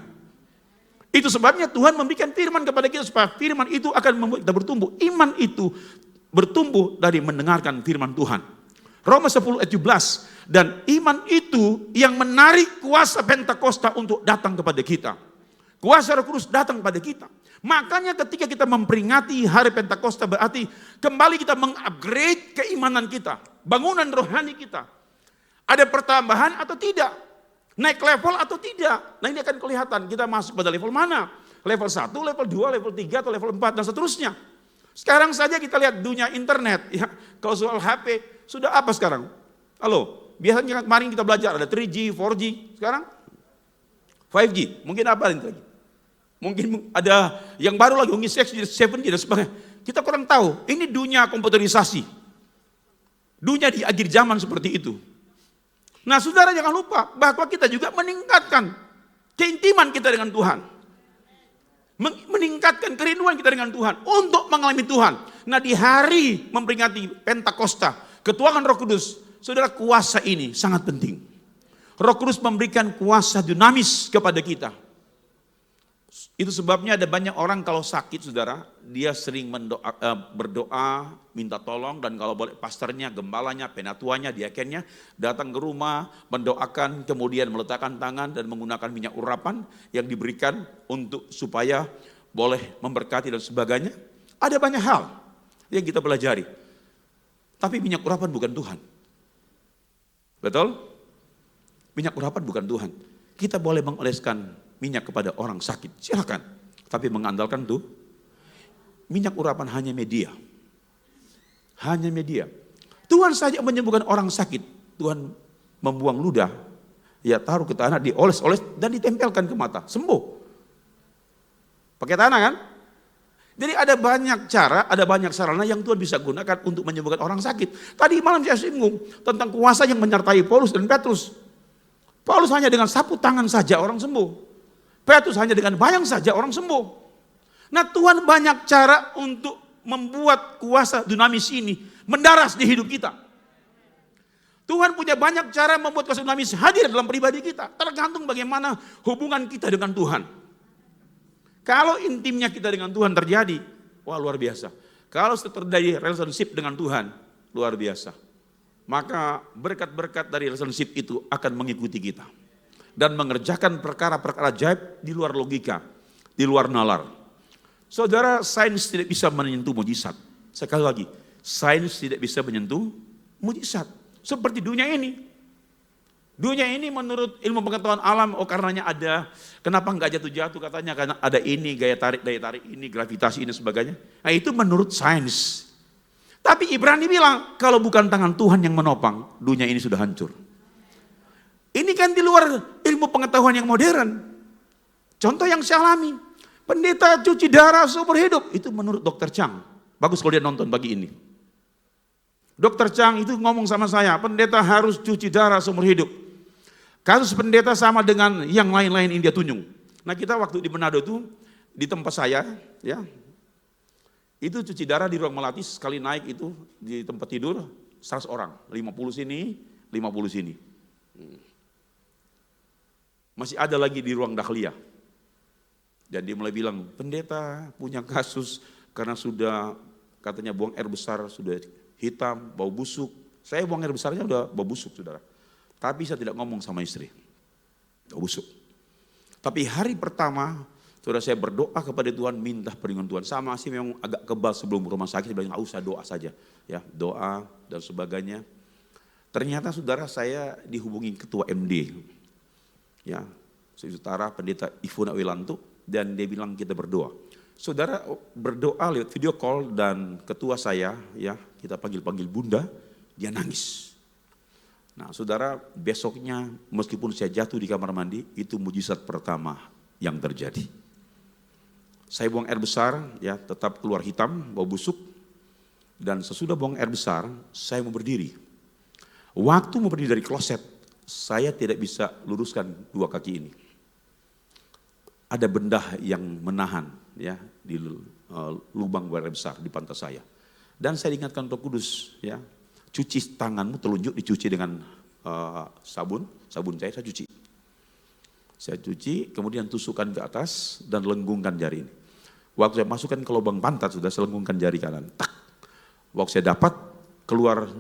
Itu sebabnya Tuhan memberikan firman kepada kita supaya firman itu akan membuat kita bertumbuh. Iman itu bertumbuh dari mendengarkan firman Tuhan. Roma 10 ayat 17. Dan iman itu yang menarik kuasa Pentakosta untuk datang kepada kita. Kuasa Roh Kudus datang kepada kita. Makanya ketika kita memperingati hari Pentakosta berarti kembali kita mengupgrade keimanan kita. Bangunan rohani kita. Ada pertambahan atau tidak? Naik level atau tidak? Nah ini akan kelihatan kita masuk pada level mana? Level 1, level 2, level 3, atau level 4 dan seterusnya. Sekarang saja kita lihat dunia internet. Ya, kalau soal HP, sudah apa sekarang? Halo, biasanya kemarin kita belajar ada 3G, 4G. Sekarang 5G, mungkin apa lagi? Mungkin ada yang baru lagi, mungkin 6G, 7G dan sebagainya. Kita kurang tahu, ini dunia komputerisasi. Dunia di akhir zaman seperti itu. Nah saudara jangan lupa bahwa kita juga meningkatkan keintiman kita dengan Tuhan. Meningkatkan kerinduan kita dengan Tuhan untuk mengalami Tuhan. Nah di hari memperingati Pentakosta, ketuahan Roh Kudus, saudara kuasa ini sangat penting. Roh Kudus memberikan kuasa dinamis kepada kita. Itu sebabnya ada banyak orang kalau sakit saudara, dia sering berdoa, minta tolong dan kalau boleh pastornya, gembalanya, penatuanya, diakennya datang ke rumah, mendoakan, kemudian meletakkan tangan dan menggunakan minyak urapan yang diberikan untuk supaya boleh memberkati dan sebagainya. Ada banyak hal yang kita pelajari. Tapi minyak urapan bukan Tuhan. Betul? Minyak urapan bukan Tuhan. Kita boleh mengoleskan minyak kepada orang sakit, silakan. Tapi mengandalkan tuh, minyak urapan hanya media. Hanya media. Tuhan saja menyembuhkan orang sakit. Tuhan membuang ludah, ya taruh ke tanah, dioles-oles dan ditempelkan ke mata, sembuh. Pakai tanah kan? Jadi ada banyak cara, ada banyak sarana yang Tuhan bisa gunakan untuk menyembuhkan orang sakit. Tadi malam saya singgung tentang kuasa yang menyertai Paulus dan Petrus. Paulus hanya dengan sapu tangan saja orang sembuh. Petrus hanya dengan bayang saja orang sembuh. Nah Tuhan banyak cara untuk membuat kuasa dinamis ini mendaras di hidup kita. Tuhan punya banyak cara membuat kuasa dinamis hadir dalam pribadi kita. Tergantung bagaimana hubungan kita dengan Tuhan. Kalau intimnya kita dengan Tuhan terjadi, wah luar biasa. Kalau terjadi relationship dengan Tuhan, luar biasa. Maka berkat-berkat dari relationship itu akan mengikuti kita. Dan mengerjakan perkara-perkara ajaib di luar logika, di luar nalar. Saudara, sains tidak bisa menyentuh mujizat. Sekali lagi, sains tidak bisa menyentuh mujizat. Seperti dunia ini. Dunia ini menurut ilmu pengetahuan alam, oh karenanya ada, kenapa enggak jatuh-jatuh katanya, karena ada ini, daya tarik ini, gravitasi ini sebagainya. Nah itu menurut sains. Tapi Ibrani bilang, kalau bukan tangan Tuhan yang menopang, dunia ini sudah hancur. Ini kan di luar ilmu pengetahuan yang modern. Contoh yang saya alami. Pendeta cuci darah seumur hidup. Itu menurut Dr. Chang. Bagus kalau dia nonton pagi ini. Dr. Chang itu ngomong sama saya. Pendeta harus cuci darah seumur hidup. Kasus pendeta sama dengan yang lain-lain India Tunjung. Nah kita waktu di Manado itu. Di tempat saya. Ya, itu cuci darah di ruang melatih. Sekali naik itu di tempat tidur. 100 orang. 50 sini, 50 sini. Masih ada lagi di ruang dahlia. Dan dia mulai bilang, pendeta punya kasus karena sudah katanya buang air besar, sudah hitam, bau busuk. Saya buang air besarnya udah bau busuk, saudara. Tapi saya tidak ngomong sama istri, bau busuk. Tapi hari pertama, saudara, saya berdoa kepada Tuhan, minta perlindungan Tuhan. Sama sih memang agak kebal sebelum rumah sakit, saya bilang nggak usah, doa saja. Ya, doa dan sebagainya. Ternyata saudara, saya dihubungi ketua MD. Ya, saudara pendeta Ifuna Wilantu, dan dia bilang kita berdoa. Saudara berdoa lewat video call dan ketua saya, ya kita panggil bunda, dia nangis. Nah saudara, besoknya meskipun saya jatuh di kamar mandi, itu mujizat pertama yang terjadi. Saya buang air besar, ya tetap keluar hitam, bau busuk. Dan sesudah buang air besar, saya mau berdiri. Waktu mau berdiri dari kloset, saya tidak bisa luruskan dua kaki ini. Ada benda yang menahan, ya di lubang buang air besar di pantat saya. Dan saya diingatkan Roh Kudus, ya cuci tanganmu, telunjuk dicuci dengan sabun saya cuci. Saya cuci, kemudian tusukkan ke atas dan lenggungkan jari ini. Waktu saya masukkan ke lubang pantat, sudah saya lenggungkan jari kanan. Tak. Waktu saya dapat keluar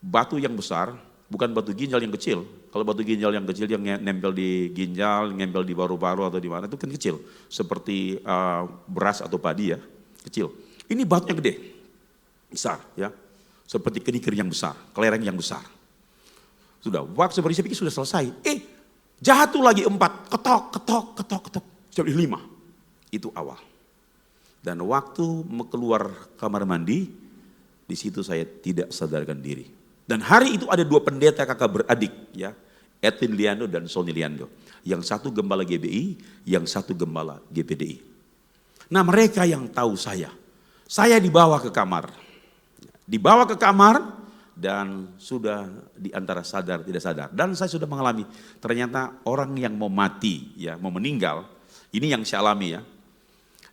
batu yang besar, bukan batu ginjal yang kecil. Kalau batu ginjal yang kecil yang nempel di ginjal, nempel di paru-paru atau di mana, itu kan kecil. Seperti beras atau padi ya, kecil. Ini batunya gede, besar ya. Seperti kenikir yang besar, kelereng yang besar. Sudah, waktu saya pikir sudah selesai. Jatuh lagi 4, ketok. Jadi 5. Itu awal. Dan waktu keluar kamar mandi, di situ saya tidak sadarkan diri. Dan hari itu ada 2 pendeta kakak beradik, ya, Edwin Liando dan Sony Liando. Yang satu gembala GBI, yang satu gembala GPDI. Nah mereka yang tahu saya dibawa ke kamar. Dibawa ke kamar dan sudah di antara sadar tidak sadar. Dan saya sudah mengalami, ternyata orang yang mau mati, ya mau meninggal, ini yang saya alami ya.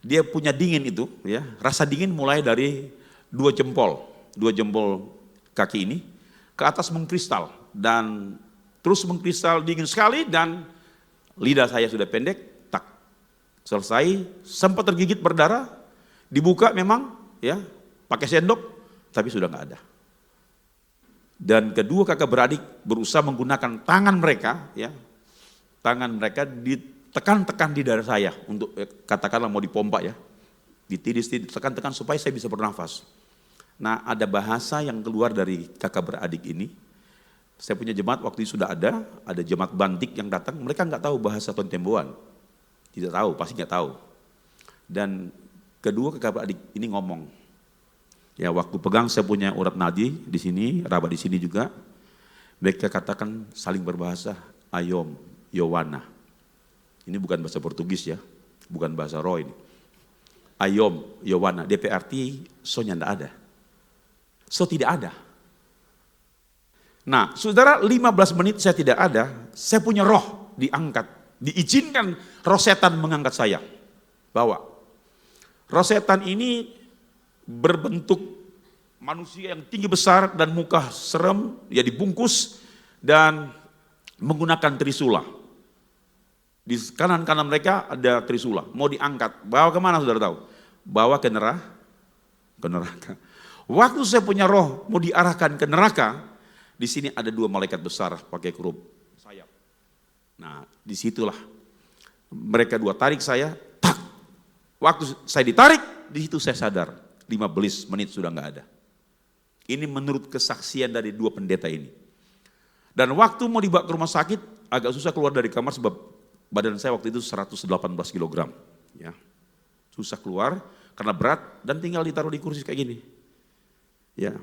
Dia punya dingin itu, ya rasa dingin mulai dari 2 jempol kaki ini ke atas mengkristal dan terus mengkristal dingin sekali dan lidah saya sudah pendek, tak selesai, sempat tergigit berdarah, dibuka memang, ya pakai sendok, tapi sudah nggak ada. Dan kedua kakak beradik berusaha menggunakan tangan mereka, ya tangan mereka ditekan-tekan di dada saya untuk katakanlah mau dipompa ya, ditidis-tidis, tekan-tekan supaya saya bisa bernafas. Nah ada bahasa yang keluar dari kakak beradik ini. Saya punya jemaat waktu itu sudah ada jemaat Bantik yang datang, mereka nggak tahu bahasa Tontemboan, tidak tahu, pasti nggak tahu. Dan kedua kakak beradik ini ngomong, ya waktu pegang saya punya urat nadi di sini, raba di sini juga, mereka katakan saling berbahasa Ayom, Yowana. Ini bukan bahasa Portugis ya, bukan bahasa roh ini. Ayom, Yowana, DP arti sonya nggak ada. So tidak ada. Nah saudara 15 menit saya tidak ada, saya punya roh diangkat. Diizinkan roh setan mengangkat saya. Bawa. Roh setan ini berbentuk manusia yang tinggi besar dan muka serem, ya dibungkus dan menggunakan trisula. Di kanan-kanan mereka ada trisula, mau diangkat. Bawa kemana saudara tahu? Bawa ke neraka. Waktu saya punya roh mau diarahkan ke neraka, di sini ada 2 malaikat besar pakai kerup sayap. Nah disitulah mereka 2 tarik saya, tak. Waktu saya ditarik, di situ saya sadar 15 menit sudah nggak ada. Ini menurut kesaksian dari 2 pendeta ini. Dan waktu mau dibawa ke rumah sakit, agak susah keluar dari kamar sebab badan saya waktu itu 118 kg. Ya. Susah keluar karena berat dan tinggal ditaruh di kursi kayak gini. Ya.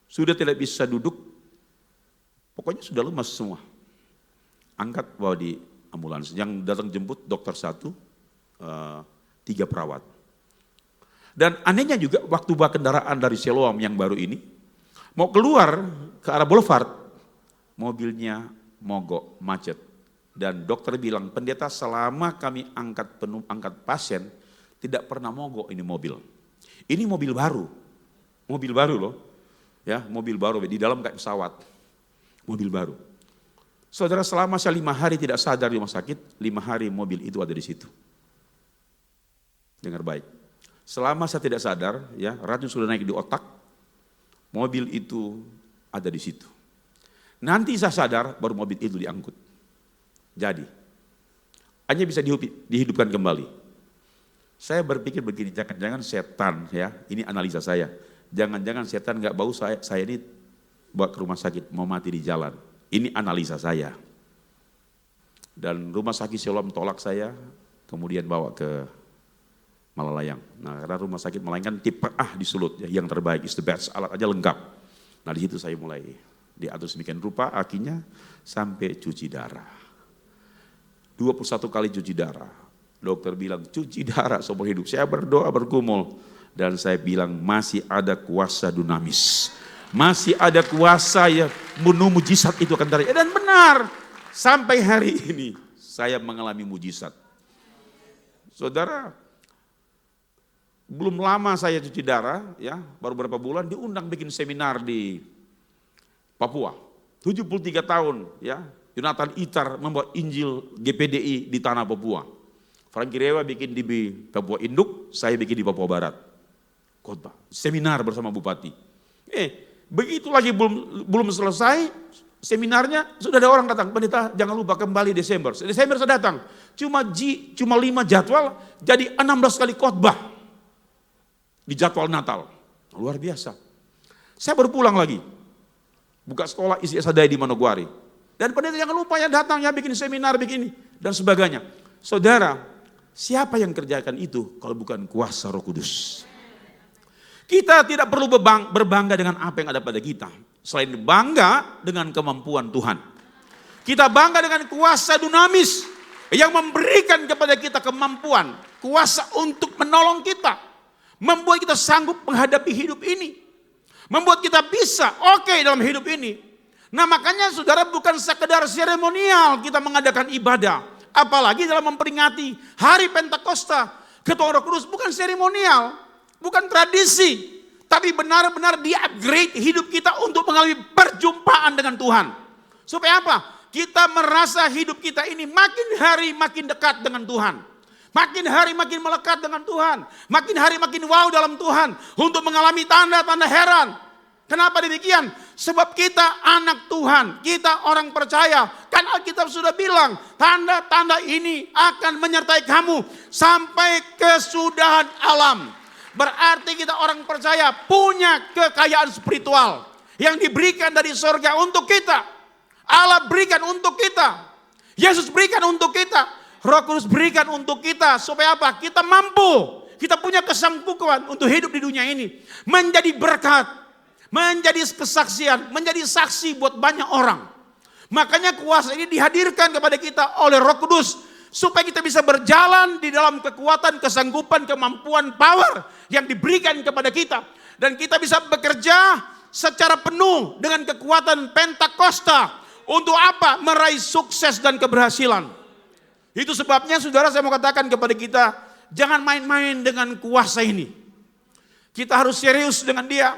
Sudah tidak bisa duduk, pokoknya sudah lemas semua. Angkat bawa di ambulans. Yang datang jemput dokter 1, 3 perawat. Dan anehnya juga waktu bawa kendaraan dari Siloam yang baru ini, mau keluar ke arah Boulevard, mobilnya mogok, macet. Dan dokter bilang, pendeta selama kami angkat pasien, tidak pernah mogok ini mobil. Ini mobil baru loh. Ya, mobil baru, di dalam kayak pesawat. Mobil baru. Saudara, selama saya 5 hari tidak sadar di rumah sakit, 5 hari mobil itu ada di situ. Dengar baik. Selama saya tidak sadar, ya racun sudah naik di otak, mobil itu ada di situ. Nanti saya sadar, baru mobil itu diangkut. Jadi, hanya bisa dihidupkan kembali. Saya berpikir begini, jangan-jangan setan, ya ini analisa saya. Jangan-jangan setan nggak bau saya ini bawa ke rumah sakit, mau mati di jalan. Ini analisa saya. Dan rumah sakit Siloam tolak saya, kemudian bawa ke Malalayang. Nah, karena rumah sakit Malalayang kan tipe A di Sulut, ya, yang terbaik, is the best, alat aja lengkap. Nah, di situ saya mulai diatur sedemikian rupa, akhirnya sampai cuci darah. 21 kali cuci darah. Dokter bilang, cuci darah seumur hidup. Saya berdoa bergumul, dan saya bilang, masih ada kuasa dunamis. Masih ada kuasa yang bunuh mujizat itu akan terjadi. Dan benar, sampai hari ini saya mengalami mujizat. Saudara, belum lama saya cuci darah, ya, baru beberapa bulan diundang bikin seminar di Papua. 73 tahun, ya, Jonathan Itar membawa Injil GPDI di tanah Papua. Frankie Rewa bikin di Papua Induk, saya bikin di Papua Barat. Khotbah, seminar bersama Bupati. Begitu lagi belum selesai seminarnya, sudah ada orang datang, pendeta jangan lupa kembali Desember. Desember saya datang, cuma 5 jadwal, jadi 16 kali khotbah di jadwal Natal. Luar biasa. Saya baru pulang lagi, buka sekolah isi sadai di Manokwari. Dan pendeta jangan lupa ya datang ya bikin seminar, bikin ini dan sebagainya. Saudara, siapa yang kerjakan itu kalau bukan kuasa Roh Kudus? Kita tidak perlu berbangga dengan apa yang ada pada kita. Selain bangga dengan kemampuan Tuhan. Kita bangga dengan kuasa dunamis yang memberikan kepada kita kemampuan, kuasa untuk menolong kita. Membuat kita sanggup menghadapi hidup ini. Membuat kita bisa oke dalam hidup ini. Nah makanya saudara, bukan sekedar seremonial kita mengadakan ibadah. Apalagi dalam memperingati hari Pentakosta. Ketua Roh Kudus bukan seremonial, bukan tradisi. Tapi benar-benar di-upgrade hidup kita untuk mengalami perjumpaan dengan Tuhan. Supaya apa? Kita merasa hidup kita ini makin hari makin dekat dengan Tuhan. Makin hari makin melekat dengan Tuhan. Makin hari makin wow dalam Tuhan. Untuk mengalami tanda-tanda heran. Kenapa demikian? Sebab kita anak Tuhan. Kita orang percaya. Kan Alkitab sudah bilang, tanda-tanda ini akan menyertai kamu sampai kesudahan alam. Berarti kita orang percaya punya kekayaan spiritual yang diberikan dari surga untuk kita. Allah berikan untuk kita. Yesus berikan untuk kita. Roh Kudus berikan untuk kita. Supaya apa? Kita mampu. Kita punya kesanggupan untuk hidup di dunia ini. Menjadi berkat. Menjadi kesaksian. Menjadi saksi buat banyak orang. Makanya kuasa ini dihadirkan kepada kita oleh Roh Kudus. Supaya kita bisa berjalan di dalam kekuatan, kesanggupan, kemampuan, power yang diberikan kepada kita. Dan kita bisa bekerja secara penuh dengan kekuatan Pentakosta. Untuk apa? Meraih sukses dan keberhasilan. Itu sebabnya saudara, saya mau katakan kepada kita, jangan main-main dengan kuasa ini. Kita harus serius dengan dia,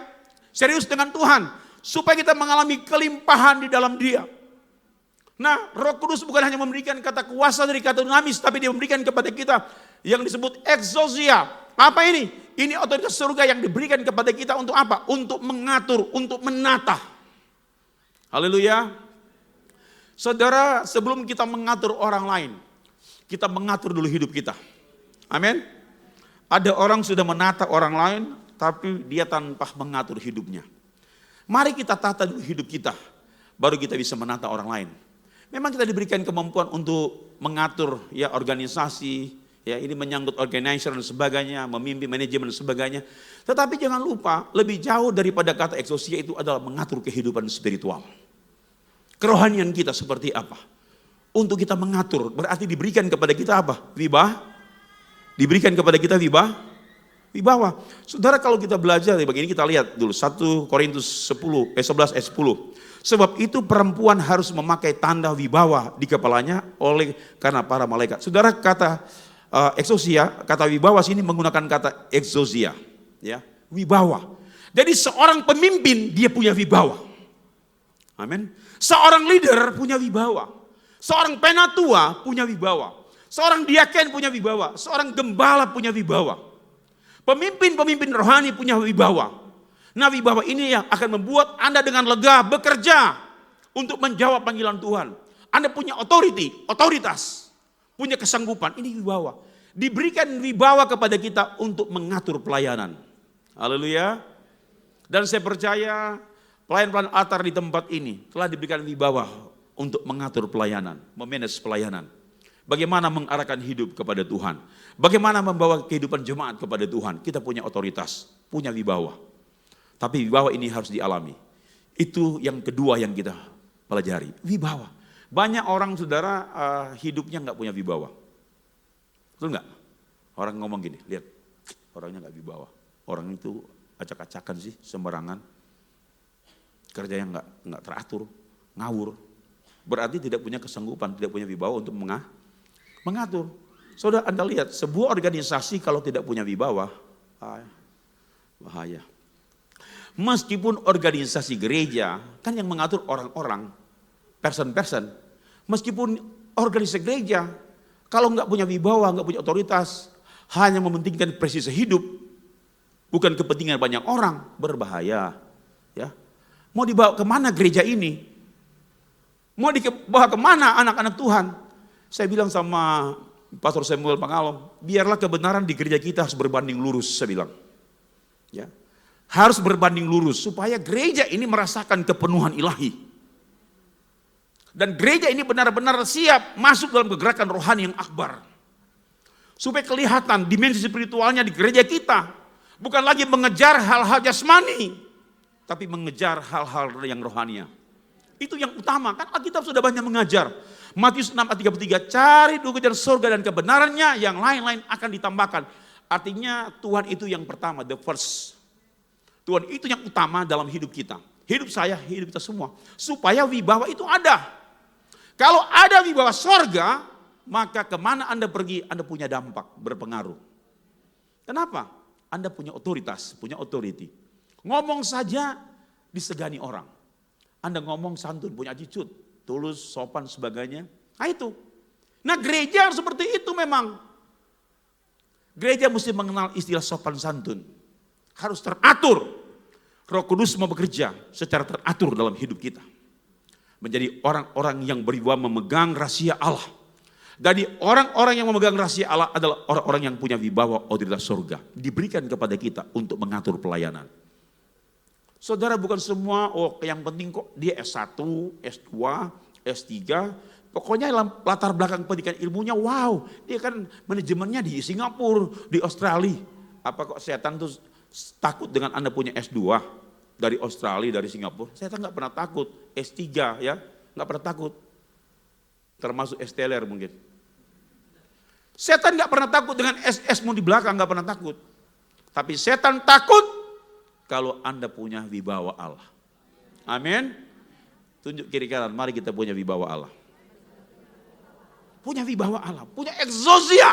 serius dengan Tuhan. Supaya kita mengalami kelimpahan di dalam dia. Nah, Roh Kudus bukan hanya memberikan kata kuasa dari kata dunamis, tapi dia memberikan kepada kita yang disebut exousia. Apa ini? Ini otoritas surga yang diberikan kepada kita untuk apa? Untuk mengatur, untuk menata. Haleluya. Saudara, sebelum kita mengatur orang lain, kita mengatur dulu hidup kita. Amin. Ada orang sudah menata orang lain, tapi dia tanpa mengatur hidupnya. Mari kita tata dulu hidup kita, baru kita bisa menata orang lain. Memang kita diberikan kemampuan untuk mengatur ya organisasi, ya ini menyangkut organizer dan sebagainya, memimpin manajemen dan sebagainya. Tetapi jangan lupa, lebih jauh daripada kata exousia itu adalah mengatur kehidupan spiritual. Kerohanian kita seperti apa? Untuk kita mengatur, berarti diberikan kepada kita apa? Diberikan kepada kita wibawa. Saudara, kalau kita belajar begini, kita lihat dulu 1 Korintus 11 ayat 10. Sebab itu perempuan harus memakai tanda wibawa di kepalanya karena para malaikat. Saudara, kata exousia, kata wibawa sini menggunakan kata exousia, ya, wibawa. Jadi seorang pemimpin dia punya wibawa. Amin. Seorang leader punya wibawa. Seorang penatua punya wibawa. Seorang diaken punya wibawa. Seorang gembala punya wibawa. Pemimpin-pemimpin rohani punya wibawa. Nah, wibawa ini yang akan membuat Anda dengan lega bekerja untuk menjawab panggilan Tuhan. Anda punya otoritas, punya kesanggupan. Ini wibawa. Diberikan wibawa kepada kita untuk mengatur pelayanan. Haleluya. Dan saya percaya pelayan-pelayan altar di tempat ini telah diberikan wibawa untuk mengatur pelayanan, memanage pelayanan. Bagaimana mengarahkan hidup kepada Tuhan. Bagaimana membawa kehidupan jemaat kepada Tuhan. Kita punya otoritas, punya wibawa. Tapi wibawa ini harus dialami. Itu yang kedua yang kita pelajari. Wibawa. Banyak orang saudara hidupnya nggak punya wibawa. Betul nggak? Orang ngomong gini, lihat orangnya nggak wibawa. Orang itu acak-acakan sih, sembarangan. Kerjanya nggak teratur, ngawur. Berarti tidak punya kesanggupan, tidak punya wibawa untuk mengatur. Saudara, Anda lihat sebuah organisasi kalau tidak punya wibawa, bahaya. Meskipun organisasi gereja kan yang mengatur orang-orang, person. Meskipun organisasi gereja kalau nggak punya wibawa, nggak punya otoritas, hanya mementingkan presisi hidup, bukan kepentingan banyak orang, berbahaya. Ya, mau dibawa kemana gereja ini? Mau dibawa kemana anak-anak Tuhan? Saya bilang sama Pastor Samuel Pangalom, biarlah kebenaran di gereja kita harus berbanding lurus, saya bilang. Ya, harus berbanding lurus supaya gereja ini merasakan kepenuhan ilahi. Dan gereja ini benar-benar siap masuk dalam kegerakan rohani yang akbar. Supaya kelihatan dimensi spiritualnya di gereja kita. Bukan lagi mengejar hal-hal jasmani, tapi mengejar hal-hal yang rohania. Itu yang utama, kan Alkitab sudah banyak mengajar. Matius 6:33, cari dulu kejar surga dan kebenarannya, yang lain-lain akan ditambahkan. Artinya Tuhan itu yang pertama, the first. Tuhan itu yang utama dalam hidup kita. Hidup saya, hidup kita semua. Supaya wibawa itu ada. Kalau ada wibawa surga, maka kemana Anda pergi, Anda punya dampak, berpengaruh. Kenapa? Anda punya otoritas, punya authority. Ngomong saja disegani orang. Anda ngomong santun, punya attitude, tulus, sopan, sebagainya. Nah itu. Nah gereja seperti itu memang. Gereja mesti mengenal istilah sopan santun. Harus teratur. Roh Kudus mau bekerja secara teratur dalam hidup kita. Menjadi orang-orang yang berwibawa memegang rahasia Allah. Jadi orang-orang yang memegang rahasia Allah adalah orang-orang yang punya wibawa otoritas surga. Diberikan kepada kita untuk mengatur pelayanan. Saudara, bukan semua, yang penting kok dia S1, S2, S3. Pokoknya latar belakang pendidikan ilmunya, wow. Dia kan manajemennya di Singapura, di Australia. Apa kok setan tuh takut dengan Anda punya S2 dari Australia, dari Singapura? Setan gak pernah takut. S3 ya, gak pernah takut. Termasuk S-teler mungkin. Setan gak pernah takut dengan SS-mu di belakang, gak pernah takut. Tapi setan takut kalau Anda punya wibawa Allah. Amin. Tunjuk kiri kanan, mari kita punya wibawa Allah. Punya wibawa Allah, punya exousia.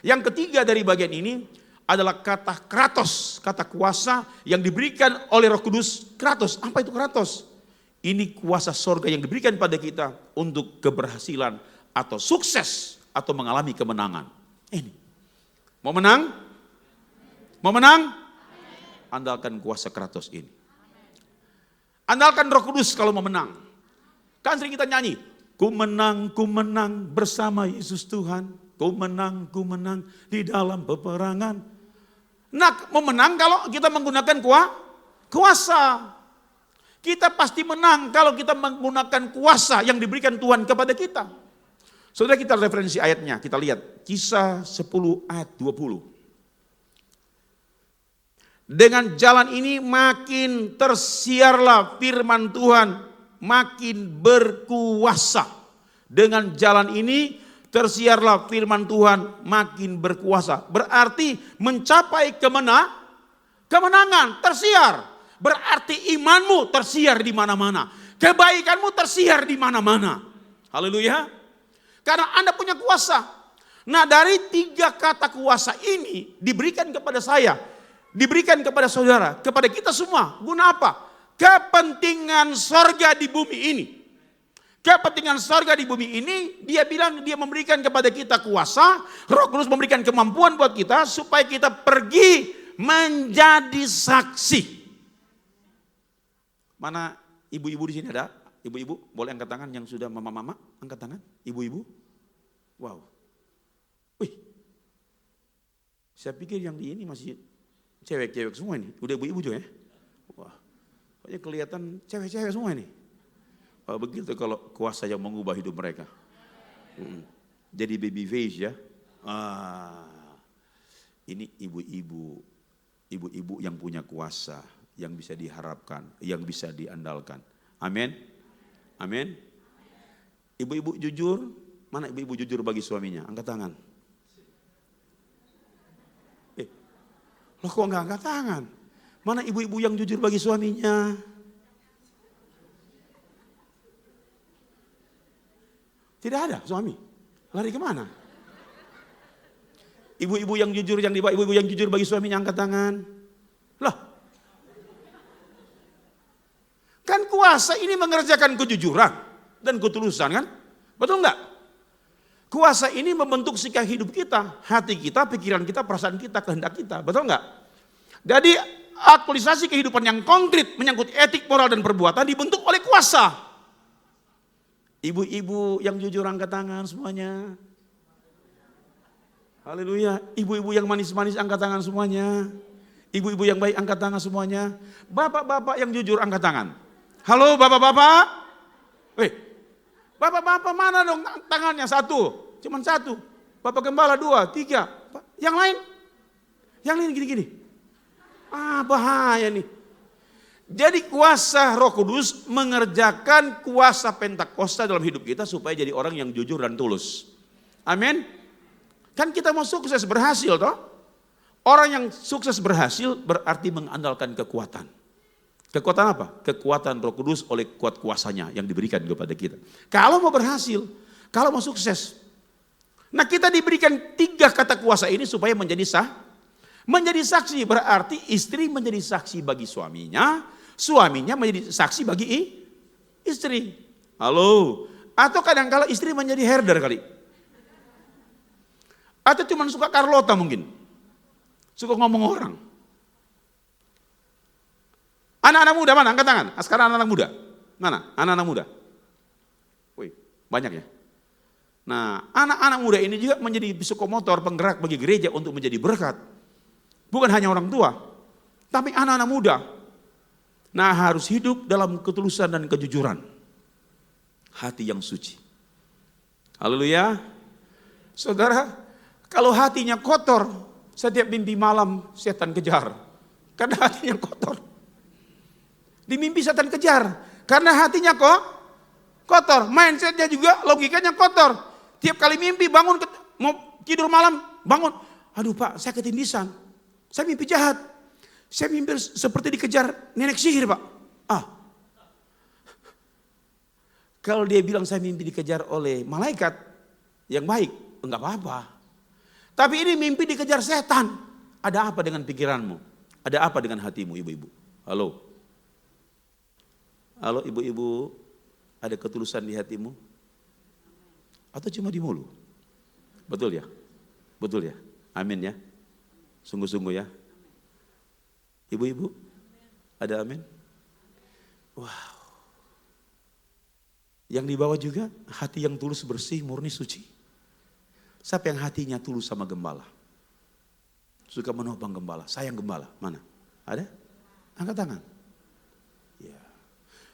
Yang ketiga dari bagian ini adalah kata kratos, kata kuasa yang diberikan oleh Roh Kudus. Kratos, apa itu kratos? Ini kuasa sorga yang diberikan pada kita untuk keberhasilan atau sukses atau mengalami kemenangan. Ini. Mau menang? Mau menang? Andalkan kuasa kratos ini. Andalkan Roh Kudus kalau mau menang. Kan sering kita nyanyi, ku menang bersama Yesus Tuhan. Ku menang di dalam peperangan. Nah, mau menang kalau kita menggunakan kuasa. Kita pasti menang kalau kita menggunakan kuasa yang diberikan Tuhan kepada kita. Saudara, kita referensi ayatnya, kita lihat. Kisah 10 ayat 20. Dengan jalan ini makin tersiarlah firman Tuhan, makin berkuasa. Dengan jalan ini tersiarlah firman Tuhan, makin berkuasa. Berarti mencapai kemenangan, tersiar. Berarti imanmu tersiar di mana-mana. Kebaikanmu tersiar di mana-mana. Haleluya. Karena Anda punya kuasa. Nah, dari 3 kata kuasa ini diberikan kepada saya. Diberikan kepada saudara, kepada kita semua. Guna apa? Kepentingan sorga di bumi ini. Kepentingan sorga di bumi ini, dia bilang dia memberikan kepada kita kuasa, Roh Kudus memberikan kemampuan buat kita supaya kita pergi menjadi saksi. Mana ibu-ibu di sini ada? Ibu-ibu boleh angkat tangan yang sudah mama-mama, angkat tangan. Ibu-ibu, wow. Wih, saya pikir yang di ini masih cewek-cewek semua ini, udah ibu-ibu juga ya. Wah, pokoknya kelihatan cewek-cewek semua ini. Begitu kalau kuasa yang mengubah hidup mereka. Jadi baby face ya. Ini ibu-ibu yang punya kuasa, yang bisa diharapkan, yang bisa diandalkan. Amin. Amin. Ibu-ibu jujur, mana ibu-ibu jujur bagi suaminya? Angkat tangan. Loh kok enggak angkat tangan? Mana ibu-ibu yang jujur bagi suaminya? Tidak ada suami. Lari kemana? Ibu-ibu yang jujur, ibu-ibu yang jujur bagi suaminya angkat tangan. Loh. Kan kuasa ini mengerjakan kejujuran dan ketulusan kan? Betul enggak? Kuasa ini membentuk sikap hidup kita, hati kita, pikiran kita, perasaan kita, kehendak kita. Betul enggak? Jadi aktualisasi kehidupan yang konkret menyangkut etik, moral, dan perbuatan dibentuk oleh kuasa. Ibu-ibu yang jujur angkat tangan semuanya. Haleluya. Ibu-ibu yang manis-manis angkat tangan semuanya. Ibu-ibu yang baik angkat tangan semuanya. Bapak-bapak yang jujur angkat tangan. Halo bapak-bapak. Bapak-bapak mana dong tangannya? Satu. Cuman satu. Bapak gembala 2, 3. Yang lain? Yang lain gini-gini. Bahaya nih. Jadi kuasa Roh Kudus mengerjakan kuasa Pentakosta dalam hidup kita supaya jadi orang yang jujur dan tulus. Amin. Kan kita mau sukses berhasil toh. Orang yang sukses berhasil berarti mengandalkan kekuatan. Kekuatan apa? Kekuatan Roh Kudus oleh kuat kuasanya yang diberikan kepada kita. Kalau mau berhasil, kalau mau sukses. Nah kita diberikan 3 kata kuasa ini supaya menjadi sah. Menjadi saksi berarti istri menjadi saksi bagi suaminya. Suaminya menjadi saksi bagi istri. Halo. Atau kadang-kala istri menjadi herder kali. Atau cuma suka Carlota mungkin. Suka ngomong orang. Anak-anak muda mana? Angkat tangan. Sekarang anak-anak muda. Mana? Anak-anak muda. Wih, banyak ya. Nah, anak-anak muda ini juga menjadi psikomotor penggerak bagi gereja untuk menjadi berkat. Bukan hanya orang tua, tapi anak-anak muda. Nah, harus hidup dalam ketulusan dan kejujuran. Hati yang suci. Haleluya. Saudara, kalau hatinya kotor, setiap mimpi malam setan kejar. Karena hatinya kotor. Di mimpi setan kejar. Karena hatinya kotor. Mindsetnya juga logikanya kotor. Tiap kali mimpi bangun, mau tidur malam, bangun. Aduh Pak, saya ketindisan. Saya mimpi jahat. Saya mimpi seperti dikejar nenek sihir Pak. Kalau dia bilang saya mimpi dikejar oleh malaikat yang baik, enggak apa-apa. Tapi ini mimpi dikejar setan. Ada apa dengan pikiranmu? Ada apa dengan hatimu ibu-ibu? Halo? Halo ibu-ibu, ada ketulusan di hatimu? Atau cuma di mulut? Betul ya? Betul ya? Amin ya? Sungguh-sungguh ya? Ibu-ibu, ada amin? Wow. Yang dibawa juga hati yang tulus, bersih, murni, suci. Siapa yang hatinya tulus sama gembala? Suka menopang gembala, sayang gembala. Mana? Ada? Angkat tangan. Ya.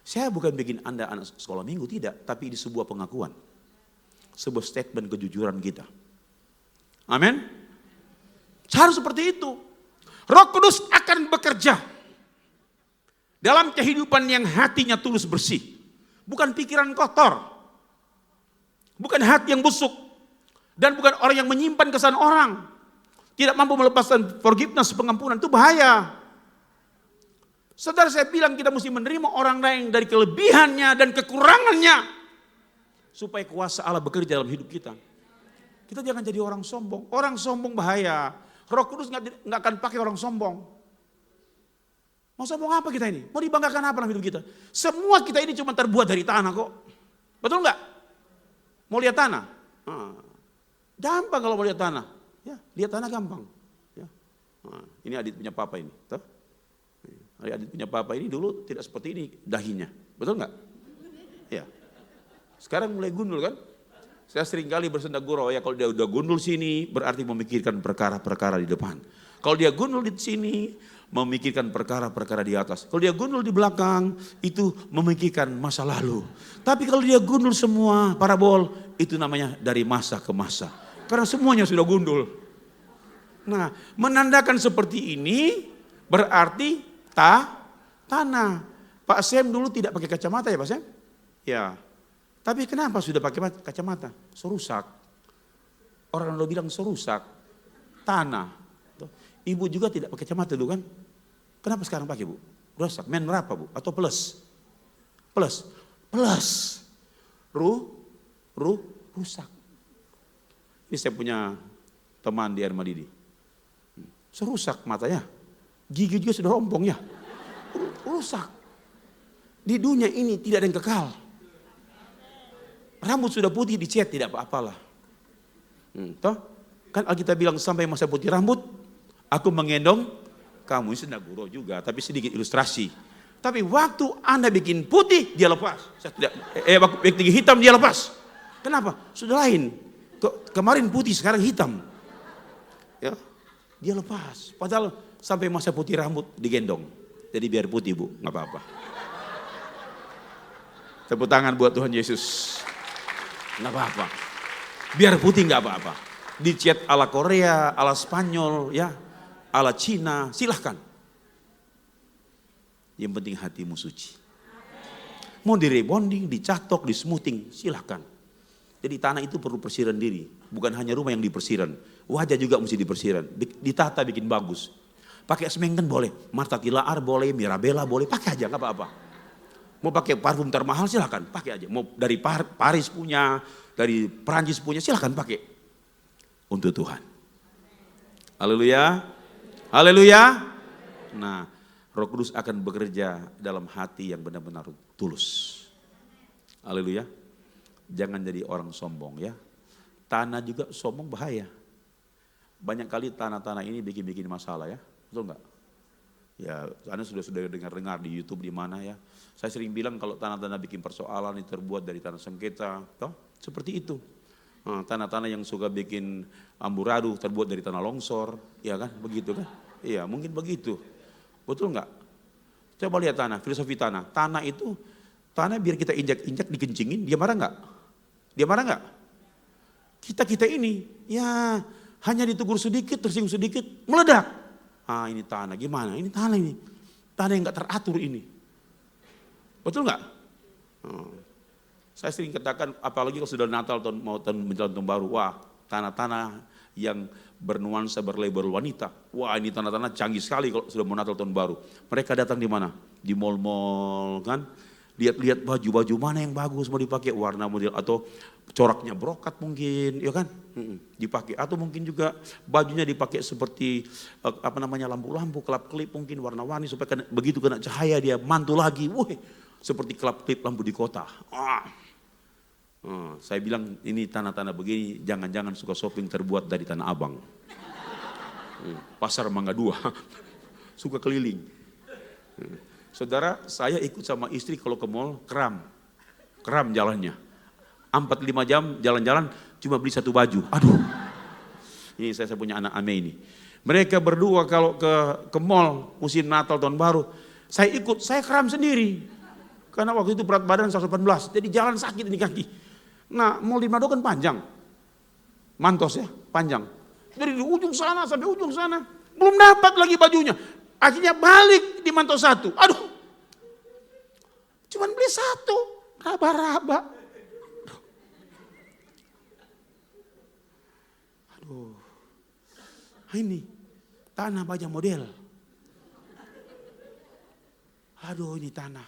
Saya bukan bikin Anda anak sekolah minggu, tidak. Tapi ini sebuah pengakuan. Sebuah statement kejujuran kita. Amin? Harus seperti itu. Roh Kudus akan bekerja dalam kehidupan yang hatinya tulus bersih. Bukan pikiran kotor. Bukan hati yang busuk. Dan bukan orang yang menyimpan kesan orang. Tidak mampu melepaskan forgiveness, pengampunan. Itu bahaya. Saudara, saya bilang kita mesti menerima orang lain dari kelebihannya dan kekurangannya. Supaya kuasa Allah bekerja dalam hidup kita. Kita jangan jadi orang sombong. Orang sombong bahaya. Roh Kudus nggak akan pakai orang sombong. Mau sombong apa kita ini? Mau dibanggakan apa dalam hidup kita? Semua kita ini cuma terbuat dari tanah kok. Betul nggak? Mau lihat tanah? Gampang kalau mau lihat tanah. Ya, lihat tanah gampang. Ya. Ini Adit punya papa ini. Tuh. Adit punya papa ini dulu tidak seperti ini dahinya. Betul nggak? Ya. Sekarang mulai gundul kan? Saya sering kali bersenda gurau ya, kalau dia udah gundul sini berarti memikirkan perkara-perkara di depan. Kalau dia gundul di sini memikirkan perkara-perkara di atas. Kalau dia gundul di belakang itu memikirkan masa lalu. Tapi kalau dia gundul semua parabol itu namanya dari masa ke masa. Karena semuanya sudah gundul. Nah, menandakan seperti ini berarti tanah. Pak Sem dulu tidak pakai kacamata ya Pak Sem? Ya. Tapi kenapa sudah pakai kacamata? Serusak. Orang lo bilang serusak. Tanah. Ibu juga tidak pakai kacamata dulu kan? Kenapa sekarang pakai Bu? Rusak. Men berapa Bu? Atau plus? Plus. Rusak. Ini saya punya teman di Armadidi. Serusak matanya. Gigi juga sudah rompong ya. Rusak. Di dunia ini tidak ada yang kekal. Rambut sudah putih dicat tidak apa-apalah. Toh? Kan Alkitab bilang sampai masa putih rambut, aku menggendong kamu. Ini sudah guru juga, tapi sedikit ilustrasi. Tapi waktu Anda bikin putih, dia lepas. Waktu bikin hitam, dia lepas. Kenapa? Sudah lain. Kemarin putih, sekarang hitam. Ya, dia lepas. Padahal sampai masa putih rambut digendong. Jadi biar putih Bu, nggak apa-apa. Tepuk tangan buat Tuhan Yesus. Nggak apa-apa. Biar putih nggak apa-apa. Dicat ala Korea, ala Spanyol, ya, ala Cina, silahkan. Yang penting hatimu suci. Mau di rebonding, dicatok, di smoothing, silahkan. Jadi tanah itu perlu persiran diri. Bukan hanya rumah yang dipersiran. Wajah juga mesti dipersiran. Ditata bikin bagus. Pakai semengen boleh. Marta Tilaar boleh, Mirabella boleh. Pakai aja, nggak apa-apa. Mau pakai parfum termahal silahkan. Pakai aja. Mau dari Paris punya, dari Perancis punya, silahkan pakai. Untuk Tuhan. Haleluya. Haleluya. Nah, Roh Kudus akan bekerja dalam hati yang benar-benar tulus. Haleluya. Jangan jadi orang sombong ya. Tanah juga sombong bahaya. Banyak kali tanah-tanah ini bikin masalah ya. Betul enggak? Ya, Anda sudah dengar-dengar di YouTube di mana ya. Saya sering bilang kalau tanah-tanah bikin persoalan itu terbuat dari tanah sengketa, toh seperti itu. Tanah-tanah yang suka bikin amburadul terbuat dari tanah longsor, ya kan? Begitu kan? Iya, mungkin begitu. Betul enggak? Coba lihat tanah, filosofi tanah. Tanah itu, tanah biar kita injak-injak dikencingin, dia marah enggak? Dia marah enggak? Kita ini, ya hanya ditegur sedikit, tersinggung sedikit, meledak. Ini tanah, gimana? Ini tanah ini. Tanah yang enggak teratur ini. Betul enggak? Saya sering katakan, apalagi kalau sudah Natal, mau menjelang tahun baru, wah tanah-tanah yang bernuansa berlabel wanita. Wah ini tanah-tanah canggih sekali kalau sudah mau Natal tahun baru. Mereka datang di mana? Di mall-mall kan. Lihat-lihat baju-baju mana yang bagus mau dipakai, warna model atau coraknya brokat mungkin, ya kan? Dipakai atau mungkin juga bajunya dipakai seperti lampu-lampu, kelap-kelip mungkin warna-warni supaya begitu kena cahaya dia mantul lagi. Wah, seperti kelap-kelip lampu di kota. Saya bilang ini tanah-tanah begini jangan-jangan suka shopping terbuat dari Tanah Abang. Pasar Mangga 2. Suka keliling. Saudara, saya ikut sama istri kalau ke mall kram jalannya. 4-5 jam jalan-jalan cuma beli satu baju. Aduh. Ini saya punya anak Ame ini. Mereka berdua kalau ke mall musim Natal tahun baru, saya ikut, saya kram sendiri. Karena waktu itu berat badan 118, jadi jalan sakit ini kaki. Nah, mall di Manado kan panjang. Mantos ya, panjang. Dari ujung sana sampai ujung sana, belum dapat lagi bajunya. Akhirnya balik di Mantos 1. Aduh. Cuman beli satu, raba-raba. Aduh. Ini tanah banyak model. Aduh, ini tanah.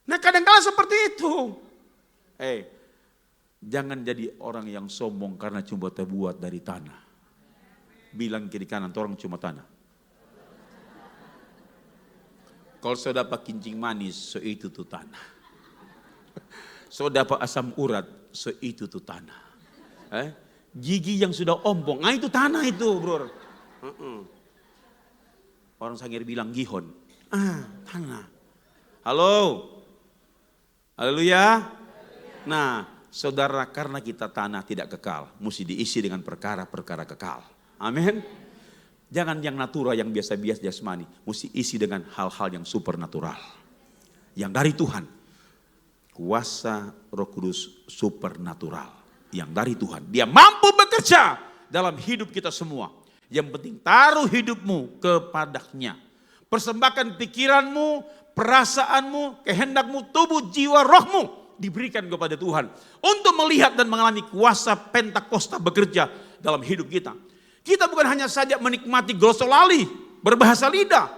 Nah, kadang-kadang seperti itu. Jangan jadi orang yang sombong karena cuma terbuat dari tanah. Bilang kiri kanan, orang cuma tanah. Kalau sudah dapat kincing manis, so itu tuh tanah. So dapat asam urat, so itu tuh tanah. Gigi yang sudah ompong, itu tanah itu, bro. Orang Sangir bilang gihon. Tanah. Halo. Haleluya. Nah, saudara, karena kita tanah tidak kekal, mesti diisi dengan perkara-perkara kekal. Amin. Jangan yang natural, yang biasa-biasa jasmani, mesti isi dengan hal-hal yang supernatural. Yang dari Tuhan. Kuasa Roh Kudus supernatural. Yang dari Tuhan. Dia mampu bekerja dalam hidup kita semua. Yang penting taruh hidupmu kepadanya. Persembahkan pikiranmu, perasaanmu, kehendakmu, tubuh, jiwa, rohmu diberikan kepada Tuhan. Untuk melihat dan mengalami kuasa Pentakosta bekerja dalam hidup kita. Kita bukan hanya saja menikmati glosolali, berbahasa lidah.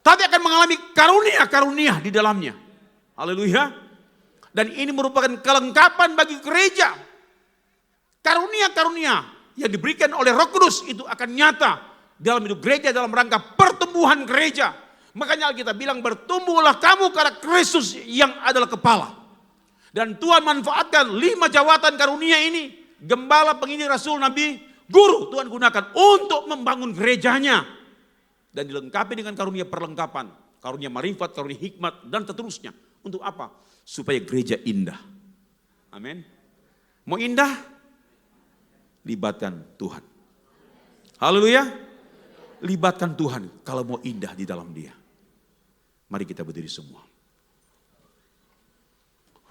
Tapi akan mengalami karunia-karunia di dalamnya. Haleluya. Dan ini merupakan kelengkapan bagi gereja. Karunia-karunia yang diberikan oleh Roh Kudus itu akan nyata dalam hidup gereja dalam rangka pertumbuhan gereja. Makanya Alkitab bilang bertumbuhlah kamu karena Kristus yang adalah kepala. Dan Tuhan manfaatkan 5 jawatan karunia ini. Gembala, penginjil, rasul, nabi, guru Tuhan gunakan untuk membangun gerejanya. Dan dilengkapi dengan karunia perlengkapan. Karunia marifat, karunia hikmat dan seterusnya. Untuk apa? Supaya gereja indah. Amin. Mau indah? Libatkan Tuhan. Haleluya. Libatkan Tuhan kalau mau indah di dalam Dia. Mari kita berdiri semua.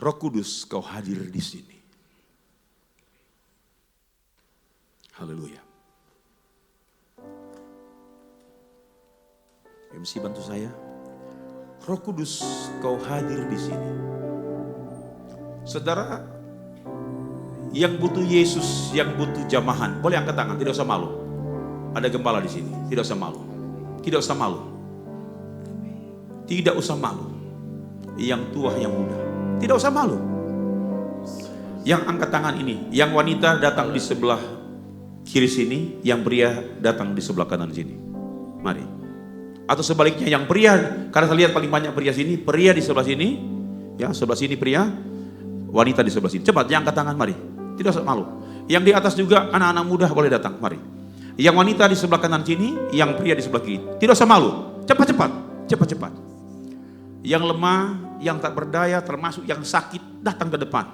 Roh Kudus, Kau hadir di sini. Haleluya. MC bantu saya. Roh Kudus, Kau hadir di sini. Saudara, yang butuh Yesus, yang butuh jamahan, boleh angkat tangan, tidak usah malu. Ada gembala di sini, tidak usah malu. Tidak usah malu. Tidak usah malu. Yang tua, yang muda, tidak usah malu. Yang angkat tangan ini, yang wanita datang di sebelah kiri sini, yang pria datang di sebelah kanan sini. Mari. Atau sebaliknya, yang pria, karena saya lihat paling banyak pria sini, pria di sebelah sini, ya sebelah sini pria, wanita di sebelah sini. Cepat, yang angkat tangan, mari. Tidak usah malu. Yang di atas juga anak-anak muda boleh datang, mari. Yang wanita di sebelah kanan sini, yang pria di sebelah kiri. Tidak usah malu. Cepat-cepat, cepat-cepat. Yang lemah, yang tak berdaya, termasuk yang sakit, datang ke depan.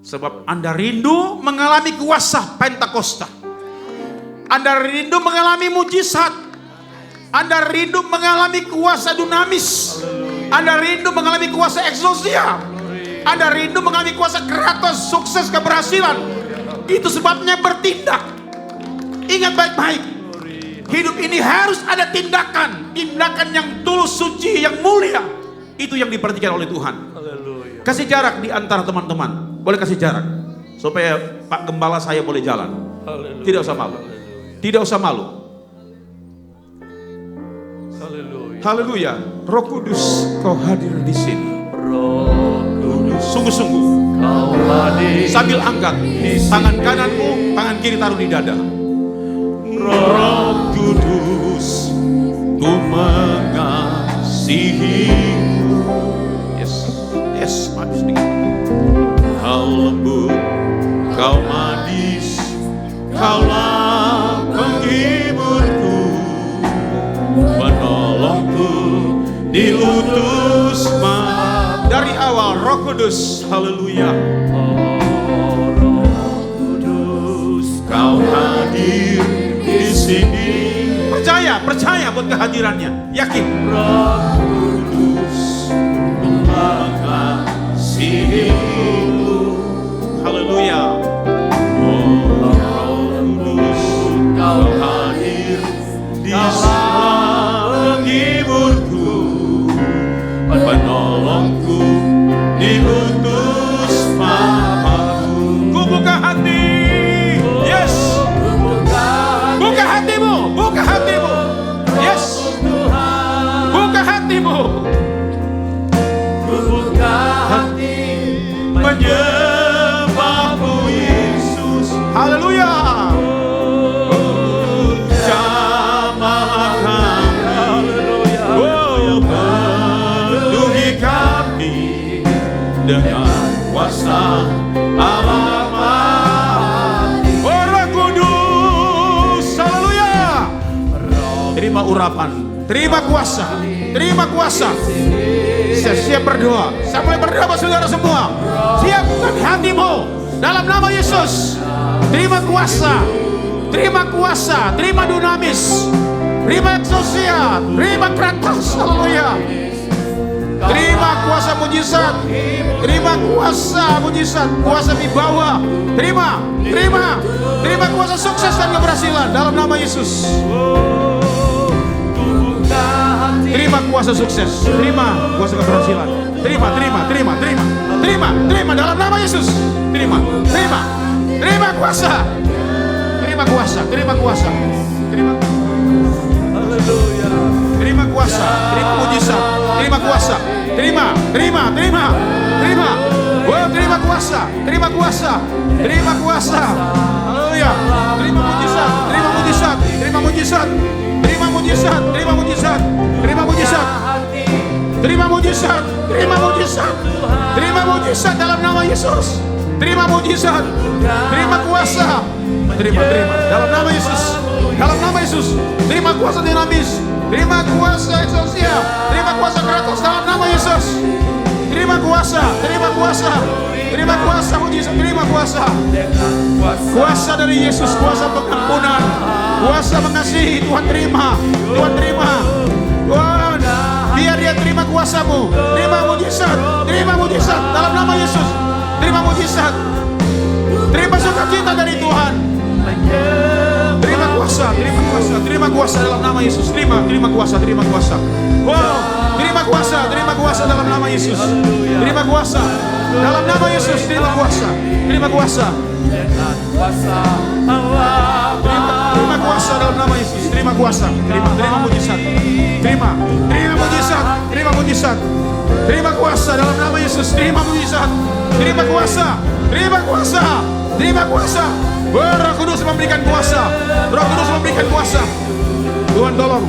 Sebab Anda rindu mengalami kuasa Pentakosta. Anda rindu mengalami mujizat. Anda rindu mengalami kuasa dunamis. Anda rindu mengalami kuasa eksosia. Anda rindu mengalami kuasa Kratos, sukses, keberhasilan. Itu sebabnya bertindak. Ingat baik-baik. Hidup ini harus ada tindakan. Tindakan yang tulus, suci, yang mulia. Itu yang diperhatikan oleh Tuhan. Kasih jarak di antara teman-teman. Boleh kasih jarak. Supaya Pak Gembala saya boleh jalan. Tidak usah malu. Tidak usah malu. Haleluya. Roh Kudus, Kau hadir di sini. Sungguh-sungguh sambil angkat tangan kananmu, tangan kiri taruh di dada. Roh Kudus, Ku mengasihimu. Yes, manis sedikit. Kau lembut, Kau manis, Kaulah penghiburku, penolongku, diutus dari awal. Roh Kudus, haleluya. Roh Kudus, Kau hadir di sini. Percaya buat kehadirannya. Yakin. Roh Kudus, mengasihimu. Haleluya. Roh Kudus, Kau hadir di sini. Penghiburku, penolongku, diutus Bapa-Ku. Ku buka hati. Yes. Buka hatimu. Buka hatimu. Yes. Buka hatimu. Ku buka hati menyembah-Mu Yesus. Haleluya. dengan kuasa Almighty. Oh Roh Kudus, haleluya. Terima urapan, terima kuasa, terima kuasa. Siap berdoa. Saya mulai berdoa buat saudara semua. Siapkan hatimu dalam nama Yesus. Terima kuasa, terima kuasa, terima dunamis, terima eksosia, terima kratos, haleluya. Terima kuasa mujizat, terima kuasa mujizat, kuasa wibawa. Terima kuasa sukses dan keberhasilan dalam nama Yesus. Terima kuasa sukses, terima kuasa keberhasilan. Terima dalam nama Yesus. Terima kuasa. Terima kuasa. Haleluya. Terima kuasa, terima mujizat, terima kuasa. Terima. Oh, terima kuasa. Haleluya. Terima mujizat. Terima mujizat dalam nama Yesus. Terima mujizat. Terima kuasa. Terima dalam nama Yesus. Terima kuasa dinamis. Terima kuasa eksosia. Terima kuasa kratos dalam nama Yesus. Terima kuasa mujizat. Terima kuasa. Kuasa dari Yesus, kuasa pengampunan, kuasa mengasihi. Tuhan terima. Tuhan, biar dia terima kuasamu. Terima mujizat dalam nama Yesus. Terima mujizat. Terima sukacita dari Tuhan. Terima kuasa dalam nama Yesus. Terima kuasa. Wow, terima kuasa dalam nama Yesus. Terima kuasa dalam nama Yesus. Terima kuasa. Terima kuasa dalam nama Yesus. Terima kuasa. Terima mujizat. Terima mujizat. Terima kuasa dalam nama Yesus. Terima mujizat. Terima kuasa. Roh Kudus memberikan kuasa. Tuhan tolong.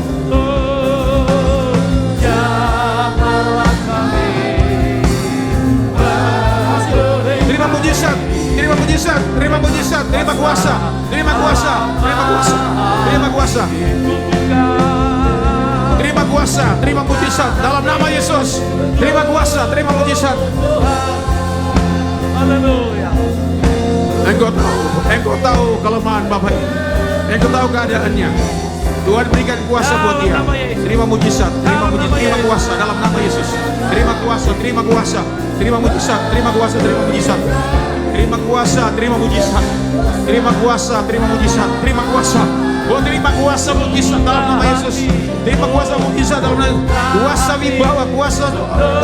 Terima mujizat. Terima kuasa. Terima mujizat dalam nama Yesus. Terima mujizat. Haleluya. Engkau tahu kelemahan Bapak ini. Engkau tahu keadaannya. Tuhan berikan kuasa buat dia. Terima mujizat. Terima kuasa dalam nama Yesus. Terima kuasa. Terima mujizat. Terima kuasa. Oh, terima kuasa mujizat dalam nama Yesus. Terima kuasa mujizat dalam nama Yesus. Kuasa wibawa, kuasa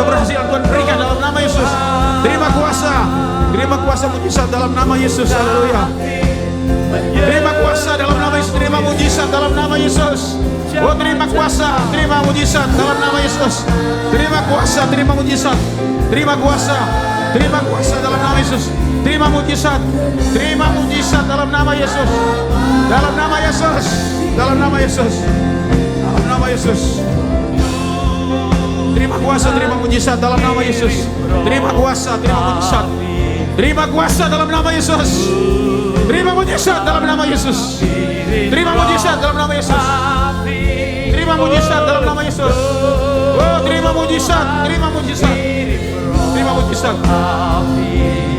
keberhasilan Tuhan berikan dalam nama Yesus. Terima kuasa mujizat dalam nama Yesus. Haleluya. Terima kuasa dalam nama Yesus. Terima mujizat dalam nama Yesus. Oh, terima kuasa, terima mujizat dalam nama Yesus. Terima kuasa, terima mujizat. Terima kuasa dalam nama Yesus. Terima mujizat dalam nama Yesus. Dalam nama Yesus. Terima kuasa, terima mujizat dalam nama Yesus. Terima kuasa, terima mujizat. Terima kuasa dalam nama Yesus. Terima mujizat dalam nama Yesus. Terima mujizat dalam nama Yesus. Terima Yesus. Oh, terima mujizat.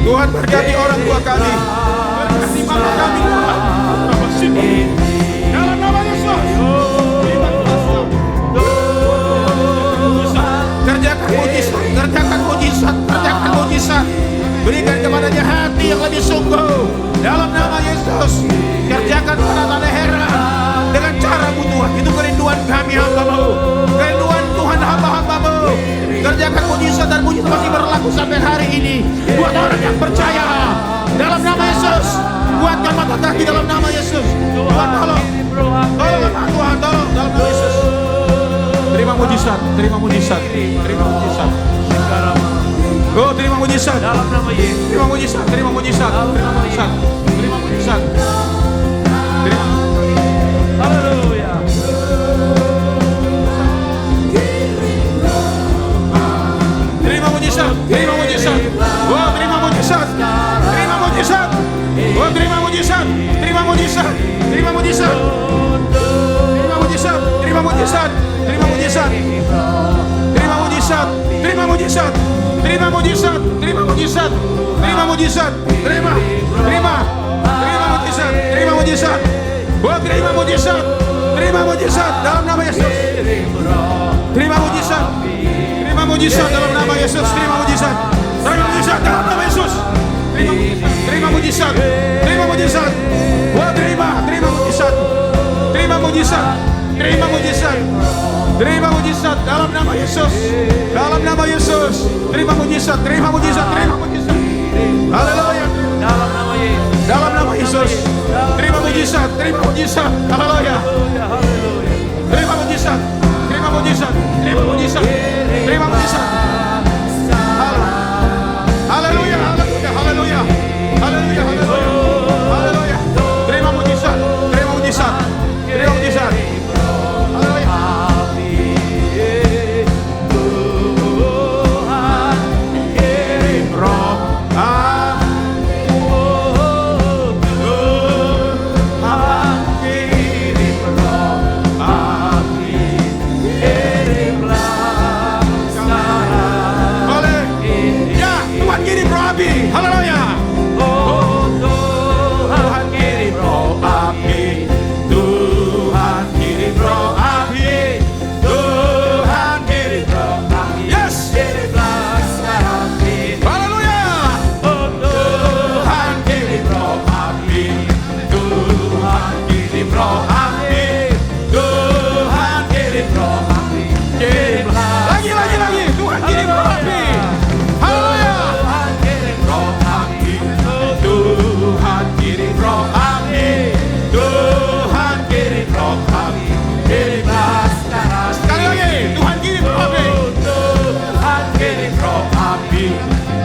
Tuhan berkati orang tua kami. Berkati mama kami, Tuhan. Dalam nama Yesus. Kerjakan mujizat. Berikan kepadanya hati yang lebih sungguh. Dalam nama Yesus. Kerjakan tanda-tanda heran dengan caramu Tuhan. Itu kerinduan kami hamba-Mu. Kerinduan Tuhan hamba-hamba-Mu. Kerjakan mujizat dan mujizat masih berlaku sampai hari ini. Buat orang yang percaya. Dalam nama Yesus. Kuatkan mata kaki dalam nama Yesus. Tuhan tolong. Tuhan tolong dalam nama Yesus. Terima mujizat. Oh, terima mujizat. Dalam nama Yesus. Terima mujizat. Haleluya. Terima mujizat. mujizat, terima mujizat, terima mujizat, terima mujizat, terima mujizat, terima mujizat, terima mujizat. Oh, terima mujizat, terima mujizat dalam nama Yesus. Terima mujizat, terima mujizat dalam nama Yesus. Terima mujizat, terima mujizat dalam nama Yesus. Terima mujizat, terima mujizat. Oh, terima mujizat, terima mujizat, terima mujizat, terima mujizat dalam nama Yesus. Dalam nama Yesus, terima mujizat, terima mujizat, terima mujizat. Haleluya. Dalam nama Yesus. Dalam nama Yesus, terima mujizat, terima mujizat. Haleluya. Terima mujizat, terima mujizat, terima mujizat, terima mujizat. Haleluya, haleluya, haleluya, haleluya, haleluya, haleluya. Terima mujizat, terima mujizat, terima mujizat. Haleluya. Tuhan kirim roh. Haleluya. Oh, Tuhan kirim roh api. Tuhan kirim roh api. Tuhan kirim roh api. Yes. Kirimlah sekarang. Haleluya. Oh, Tuhan kirim roh api. Tuhan kirim roh api. Tuhan kirim roh api. Kirimlah. Lagi. Tuhan kirim roh api. Haleluya. Tuhan kirim roh api, Tuhan kirim roh api, kirimlah sekarang. Sekali lagi, Tuhan kirim roh api, Tuhan kirim roh api,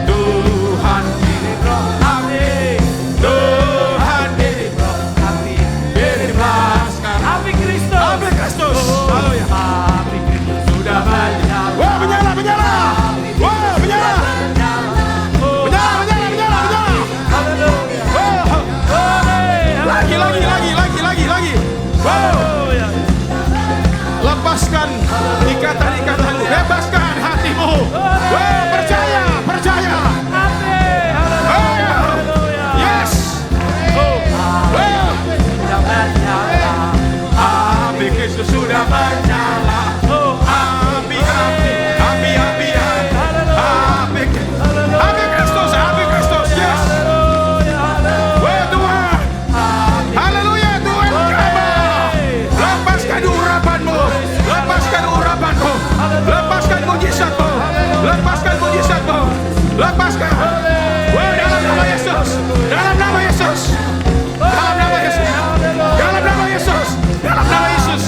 Tuhan kirim roh api, Tuhan kirim roh api, kirimlah sekarang. Api Kristus, api Kristus, haleluya. Api Kristus sudah menyala. Wah, menyala, menyala. Wah, menyala. Lagi. Wow. Lepaskan ikatan-ikatanmu, bebaskan hatimu. Wow, percaya. Yes. Wow. Api Kristus sudah menyala. Api Kristus. Yes. Wow, Tuhan. Haleluya. Lepaskan mujizatmu, lepaskan. Wah, dalam nama Yesus, dalam nama Yesus, dalam nama Yesus, dalam nama Yesus, dalam nama Yesus,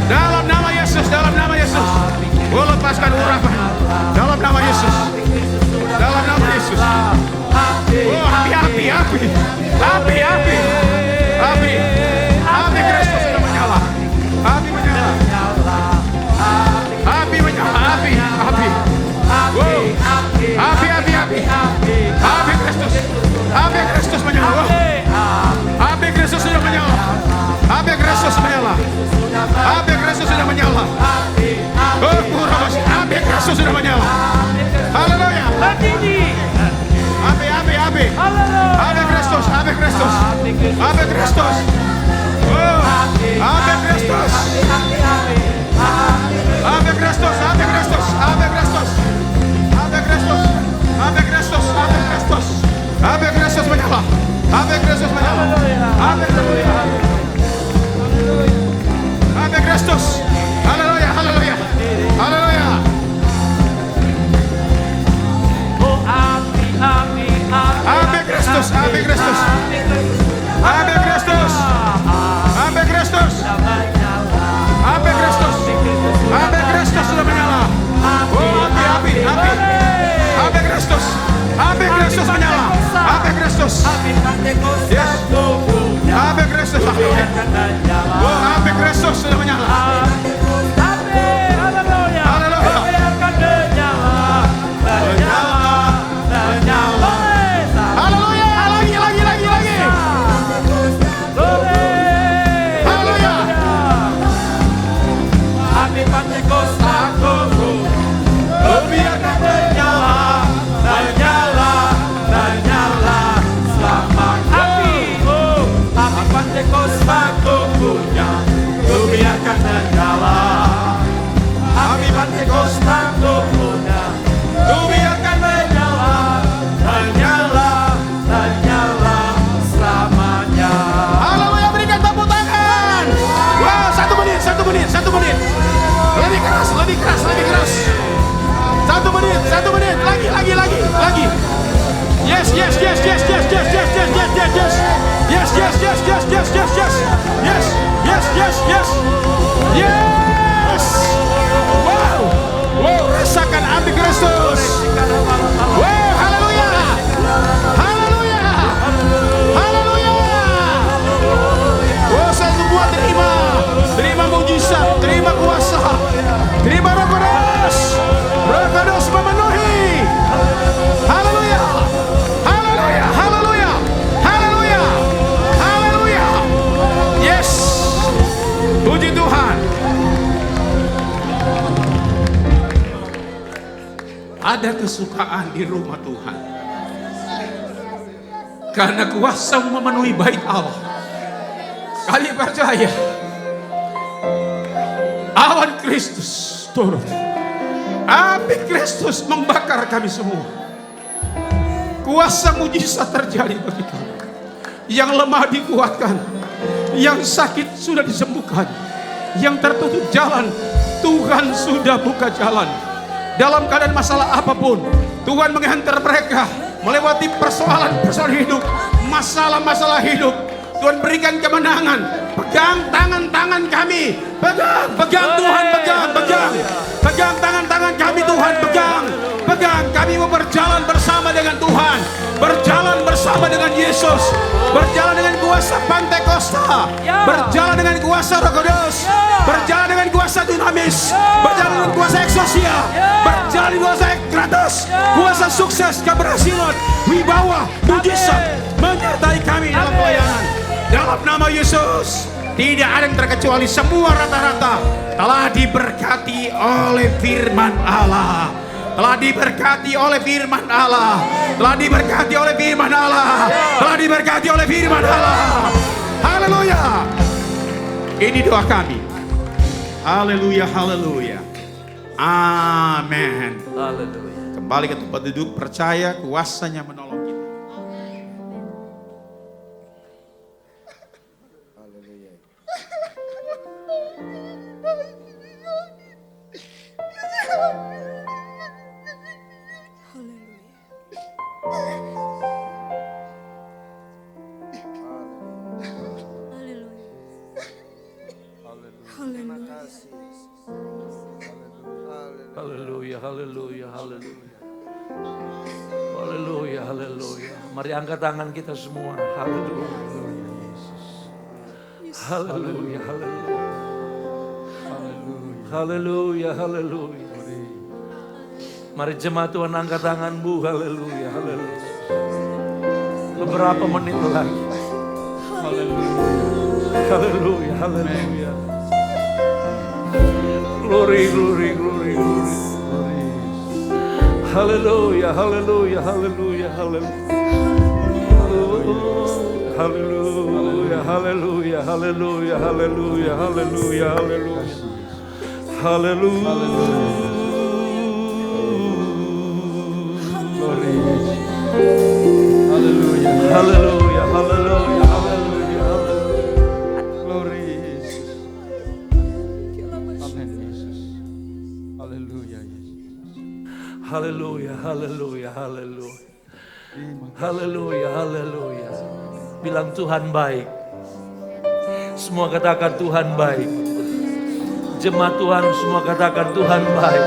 dalam nama Yesus, dalam nama Yesus. Oh, lepaskan urapan dalam nama Yesus, dalam nama Yesus. Oh, api Kristus sudah menyala, api menyala. Api menyala, api. Wow. Api Kristus. Api Kristus menyala. Api Kristus sudah menyala. Api Kristus menyala. Api Kristus sudah menyala. Oh, kurang. Api Kristus sudah menyala. Haleluya. Api. Api Kristus. Api Kristus. Api Kristus. Oh, api Kristus. Api Kristus, api Kristus, api Kristus, api Kristus, api Kristus, api Kristus, api Kristus menyala, api Kristus menyala, api Kristus, haleluya, haleluya, haleluya. Oh, api Kristus, api Kristus, api Kristus, api Kristus, api Kristus. Api Kristus sudah menyala. Oh, api. Api Kristus. Api Kristus menyala. Api Kristus. Yes. Api Kristus. Oh, api Kristus sudah menyala. Haleluya. Haleluya. Lagi. Haleluya. yes, yes, yes, yes, yes, yes, yes, yes, yes, yes, yes. Wow, wow, rasakan api Kristus. Wow, haleluya, haleluya, haleluya. Oh, saya semua terima mujizat, terima kuasa, terima Roh Kudus. Roh Kudus memenuhi. Haleluya, haleluya, haleluya, haleluya, haleluya. Yes, puji Tuhan. Ada kesukaan di rumah Tuhan karena kuasa memenuhi bait Allah. Kali percaya awan Kristus turun, api Kristus membakar kami semua. Kuasa mujizat terjadi bagi kami. Yang lemah dikuatkan, yang sakit sudah disembuhkan, yang tertutup jalan Tuhan sudah buka jalan. Dalam keadaan masalah apapun, Tuhan menghantar mereka melewati persoalan-persoalan hidup, masalah-masalah hidup. Tuhan berikan kemenangan. Pegang tangan-tangan kami, pegang Tuhan, pegang tangan-tangan kami Tuhan, pegang. Kami mau berjalan bersama dengan Tuhan, berjalan bersama dengan Yesus, berjalan dengan kuasa Pantekosta, berjalan dengan kuasa Roh Kudus, berjalan dengan kuasa dinamis, berjalan dengan kuasa eksosia, berjalan dengan kuasa Kratos, kuasa sukses, keberhasilan, wibawa, mujizat menyertai kami dalam pelayanan. Dalam nama Yesus, tidak ada yang terkecuali, semua rata-rata telah diberkati oleh firman Allah. Telah diberkati oleh firman Allah. Telah diberkati oleh firman Allah. Telah diberkati oleh firman Allah. Haleluya. Ini doa kami. Haleluya, haleluya. Amin. Haleluya. Kembali ke tempat duduk, percaya kuasanya menolong kita. Haleluya, haleluya, haleluya. Haleluya, haleluya. Mari angkat tangan kita semua. Haleluya. Haleluya, haleluya. Haleluya, haleluya. Mari jemaat Tuhan angkat tanganmu. Haleluya, haleluya. Beberapa menit lagi. Haleluya. Haleluya, haleluya. Glory, glory, glory, glory. Haleluya, haleluya, haleluya, haleluya. Haleluya, haleluya, haleluya, haleluya, haleluya, haleluya. Haleluya. Haleluya, haleluya, haleluya, haleluya. Glory Yesus. Amin Yesus. Haleluya Yesus. Haleluya, haleluya, haleluya. Haleluya, haleluya. Bilang Tuhan baik. Semua katakan Tuhan baik. Jemaat Tuhan semua katakan Tuhan baik.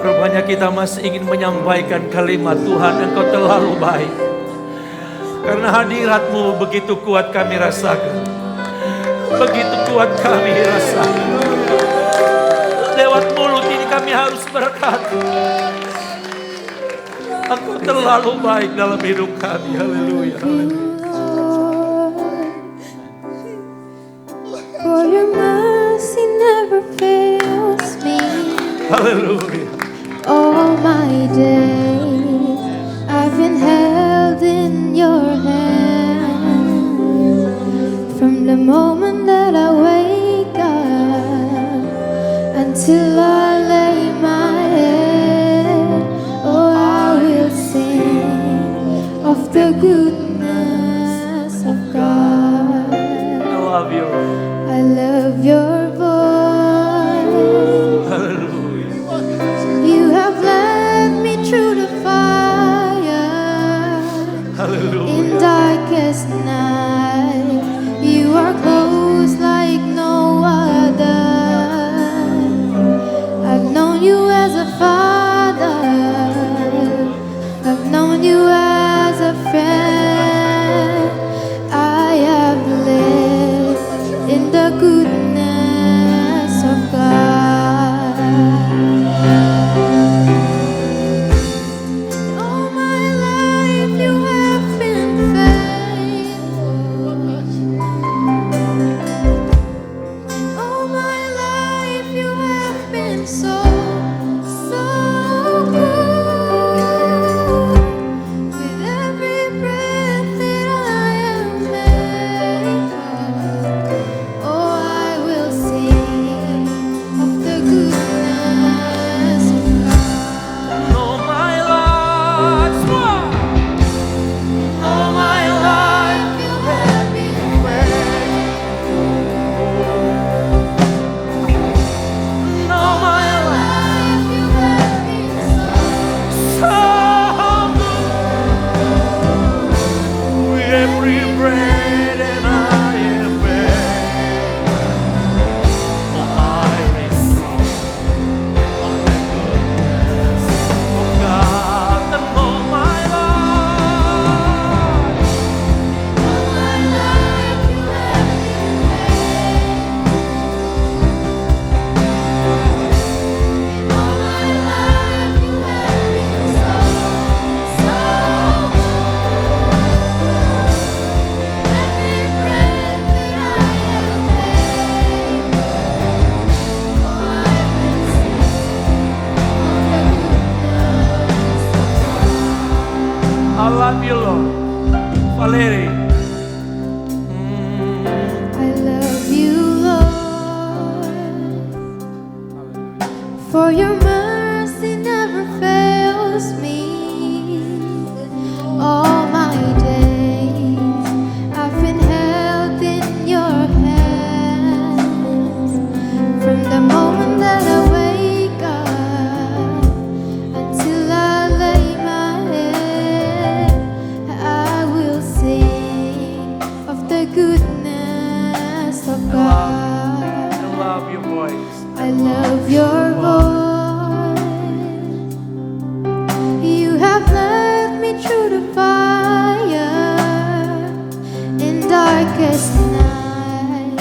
Rupanya kita masih ingin menyampaikan kalimat Tuhan, Engkau terlalu baik. Karena hadirat-Mu begitu kuat kami rasakan. Begitu kuat kami rasakan. Lewat mulut ini kami harus berkata, Engkau terlalu baik dalam hidup kami. Haleluya. For your mercy never fails me. Haleluya. All my days I've been held in your hand. From the moment that I wake up until I lay my head, oh, I will sing of the goodness of God. I love you. I love your voice. Haleluya. You have led me through the fire in Haleluya. darkest darkest night, you are close like no other. I've known you as a father, I've known you as a friend. I have lived in the goodness of God. All my life you have been faithful. All my life you have been so, so good. With every breath that I am able, oh, I will sing of the goodness of God. All my life, All my life you have been all my life, faithful. You have been so, so good. With every breath that I am able, oh, I will sing of the goodness of God. And all my life, all my life you have been faithful. All my life you have been so, so good. Every breath that I am able, oh, I will sing of the goodness of God. I love you, Lord. Valerie. I love you, Lord, for your mercy never fails me. All my days I've been held in your hands. From the moment that I wake up until I lay my head, I will sing of the goodness of God. I love your voice. I love your voice. You have led me through the fire in darkest night.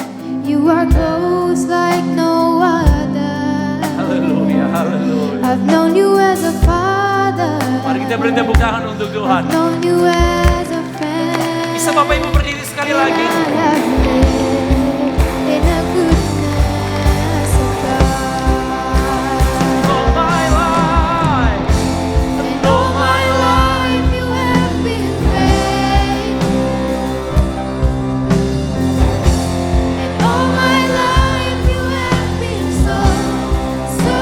You are close like no other. Haleluya, haleluya. I've known you as a father. Mari kita beri tepuk tangan untuk Tuhan. I've known you as a friend. Bisa Bapak Ibu berdiri sekali lagi? I have lived in the goodness of God. All my life, And all my life you have been faithful. And all my life you have been so, so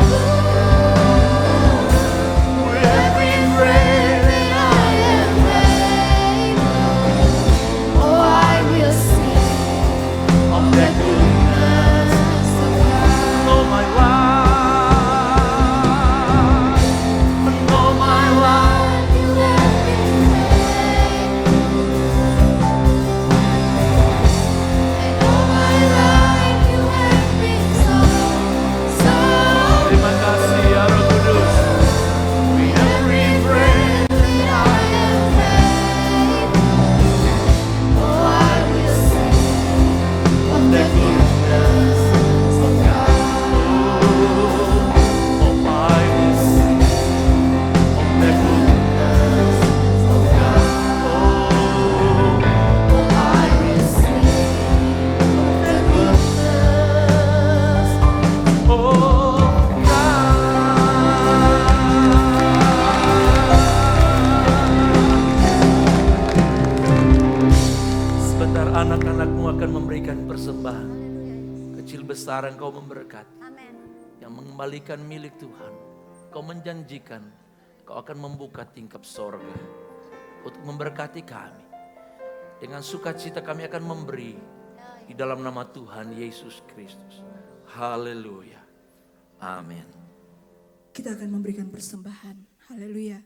good. With every breath that I am able, oh, I will sing of the goodness of God. all my life, and all my life. You have been faithful. And all my life you have been so, so Terima kasih ya Roh Kudus. with every breath that I am able. Oh, I will sing of the goodness of God. Oh, I will sing of the goodness of God. Oh, I will sing of the goodness. Oh, sebentar anak-anakmu akan memberikan persembahan. Kecil besar engkau memberkati. Yang mengembalikan milik Tuhan. Kau menjanjikan kau akan membuka tingkap sorga untuk memberkati kami. Dengan sukacita kami akan memberi di dalam nama Tuhan Yesus Kristus. Haleluya. Amin. Kita akan memberikan persembahan. Haleluya.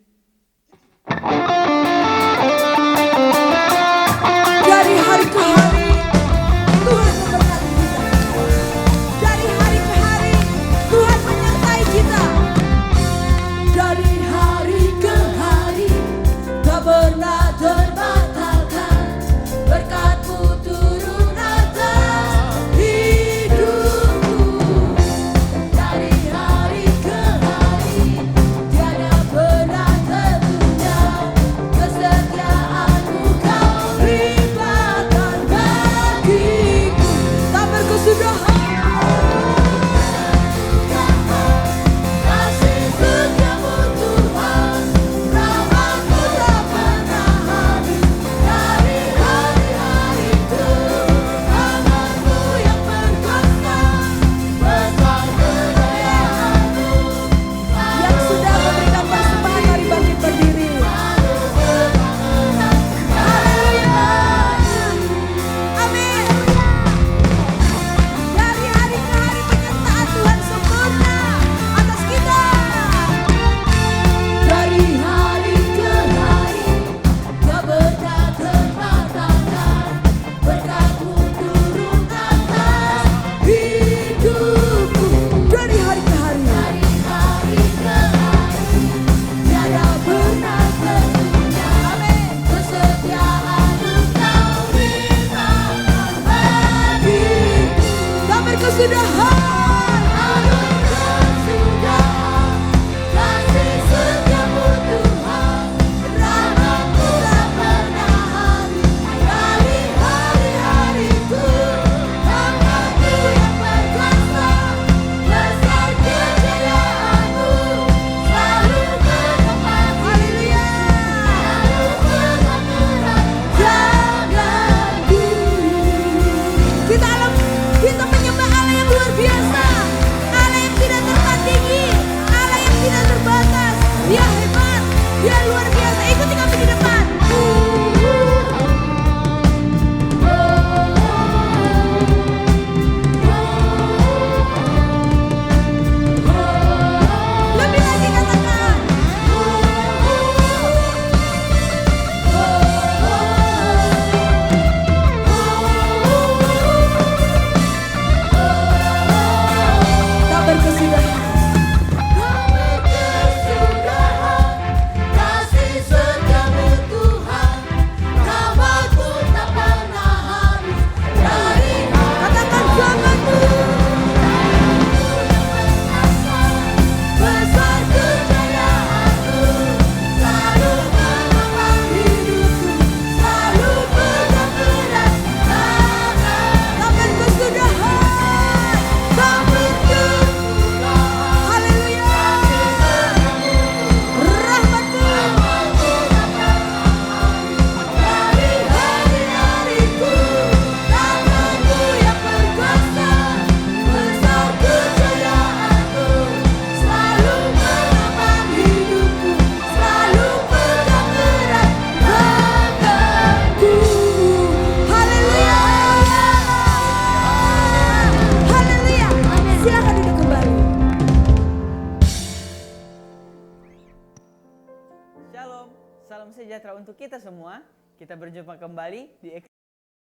Shalom, salam sejahtera untuk kita semua. Kita berjumpa kembali di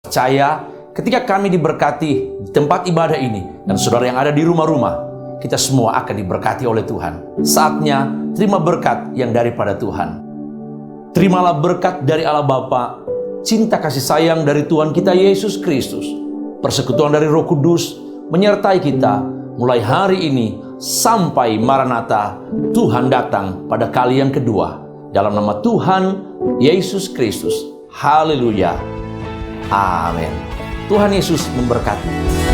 Percaya ketika kami diberkati di tempat ibadah ini dan saudara yang ada di rumah-rumah, kita semua akan diberkati oleh Tuhan. Saatnya terima berkat yang daripada Tuhan. Terimalah berkat dari Allah Bapa, cinta kasih sayang dari Tuhan kita Yesus Kristus, persekutuan dari Roh Kudus menyertai kita mulai hari ini sampai Maranatha, Tuhan datang pada kali yang kedua. Dalam nama Tuhan Yesus Kristus. Haleluya. Amin. Tuhan Yesus memberkati.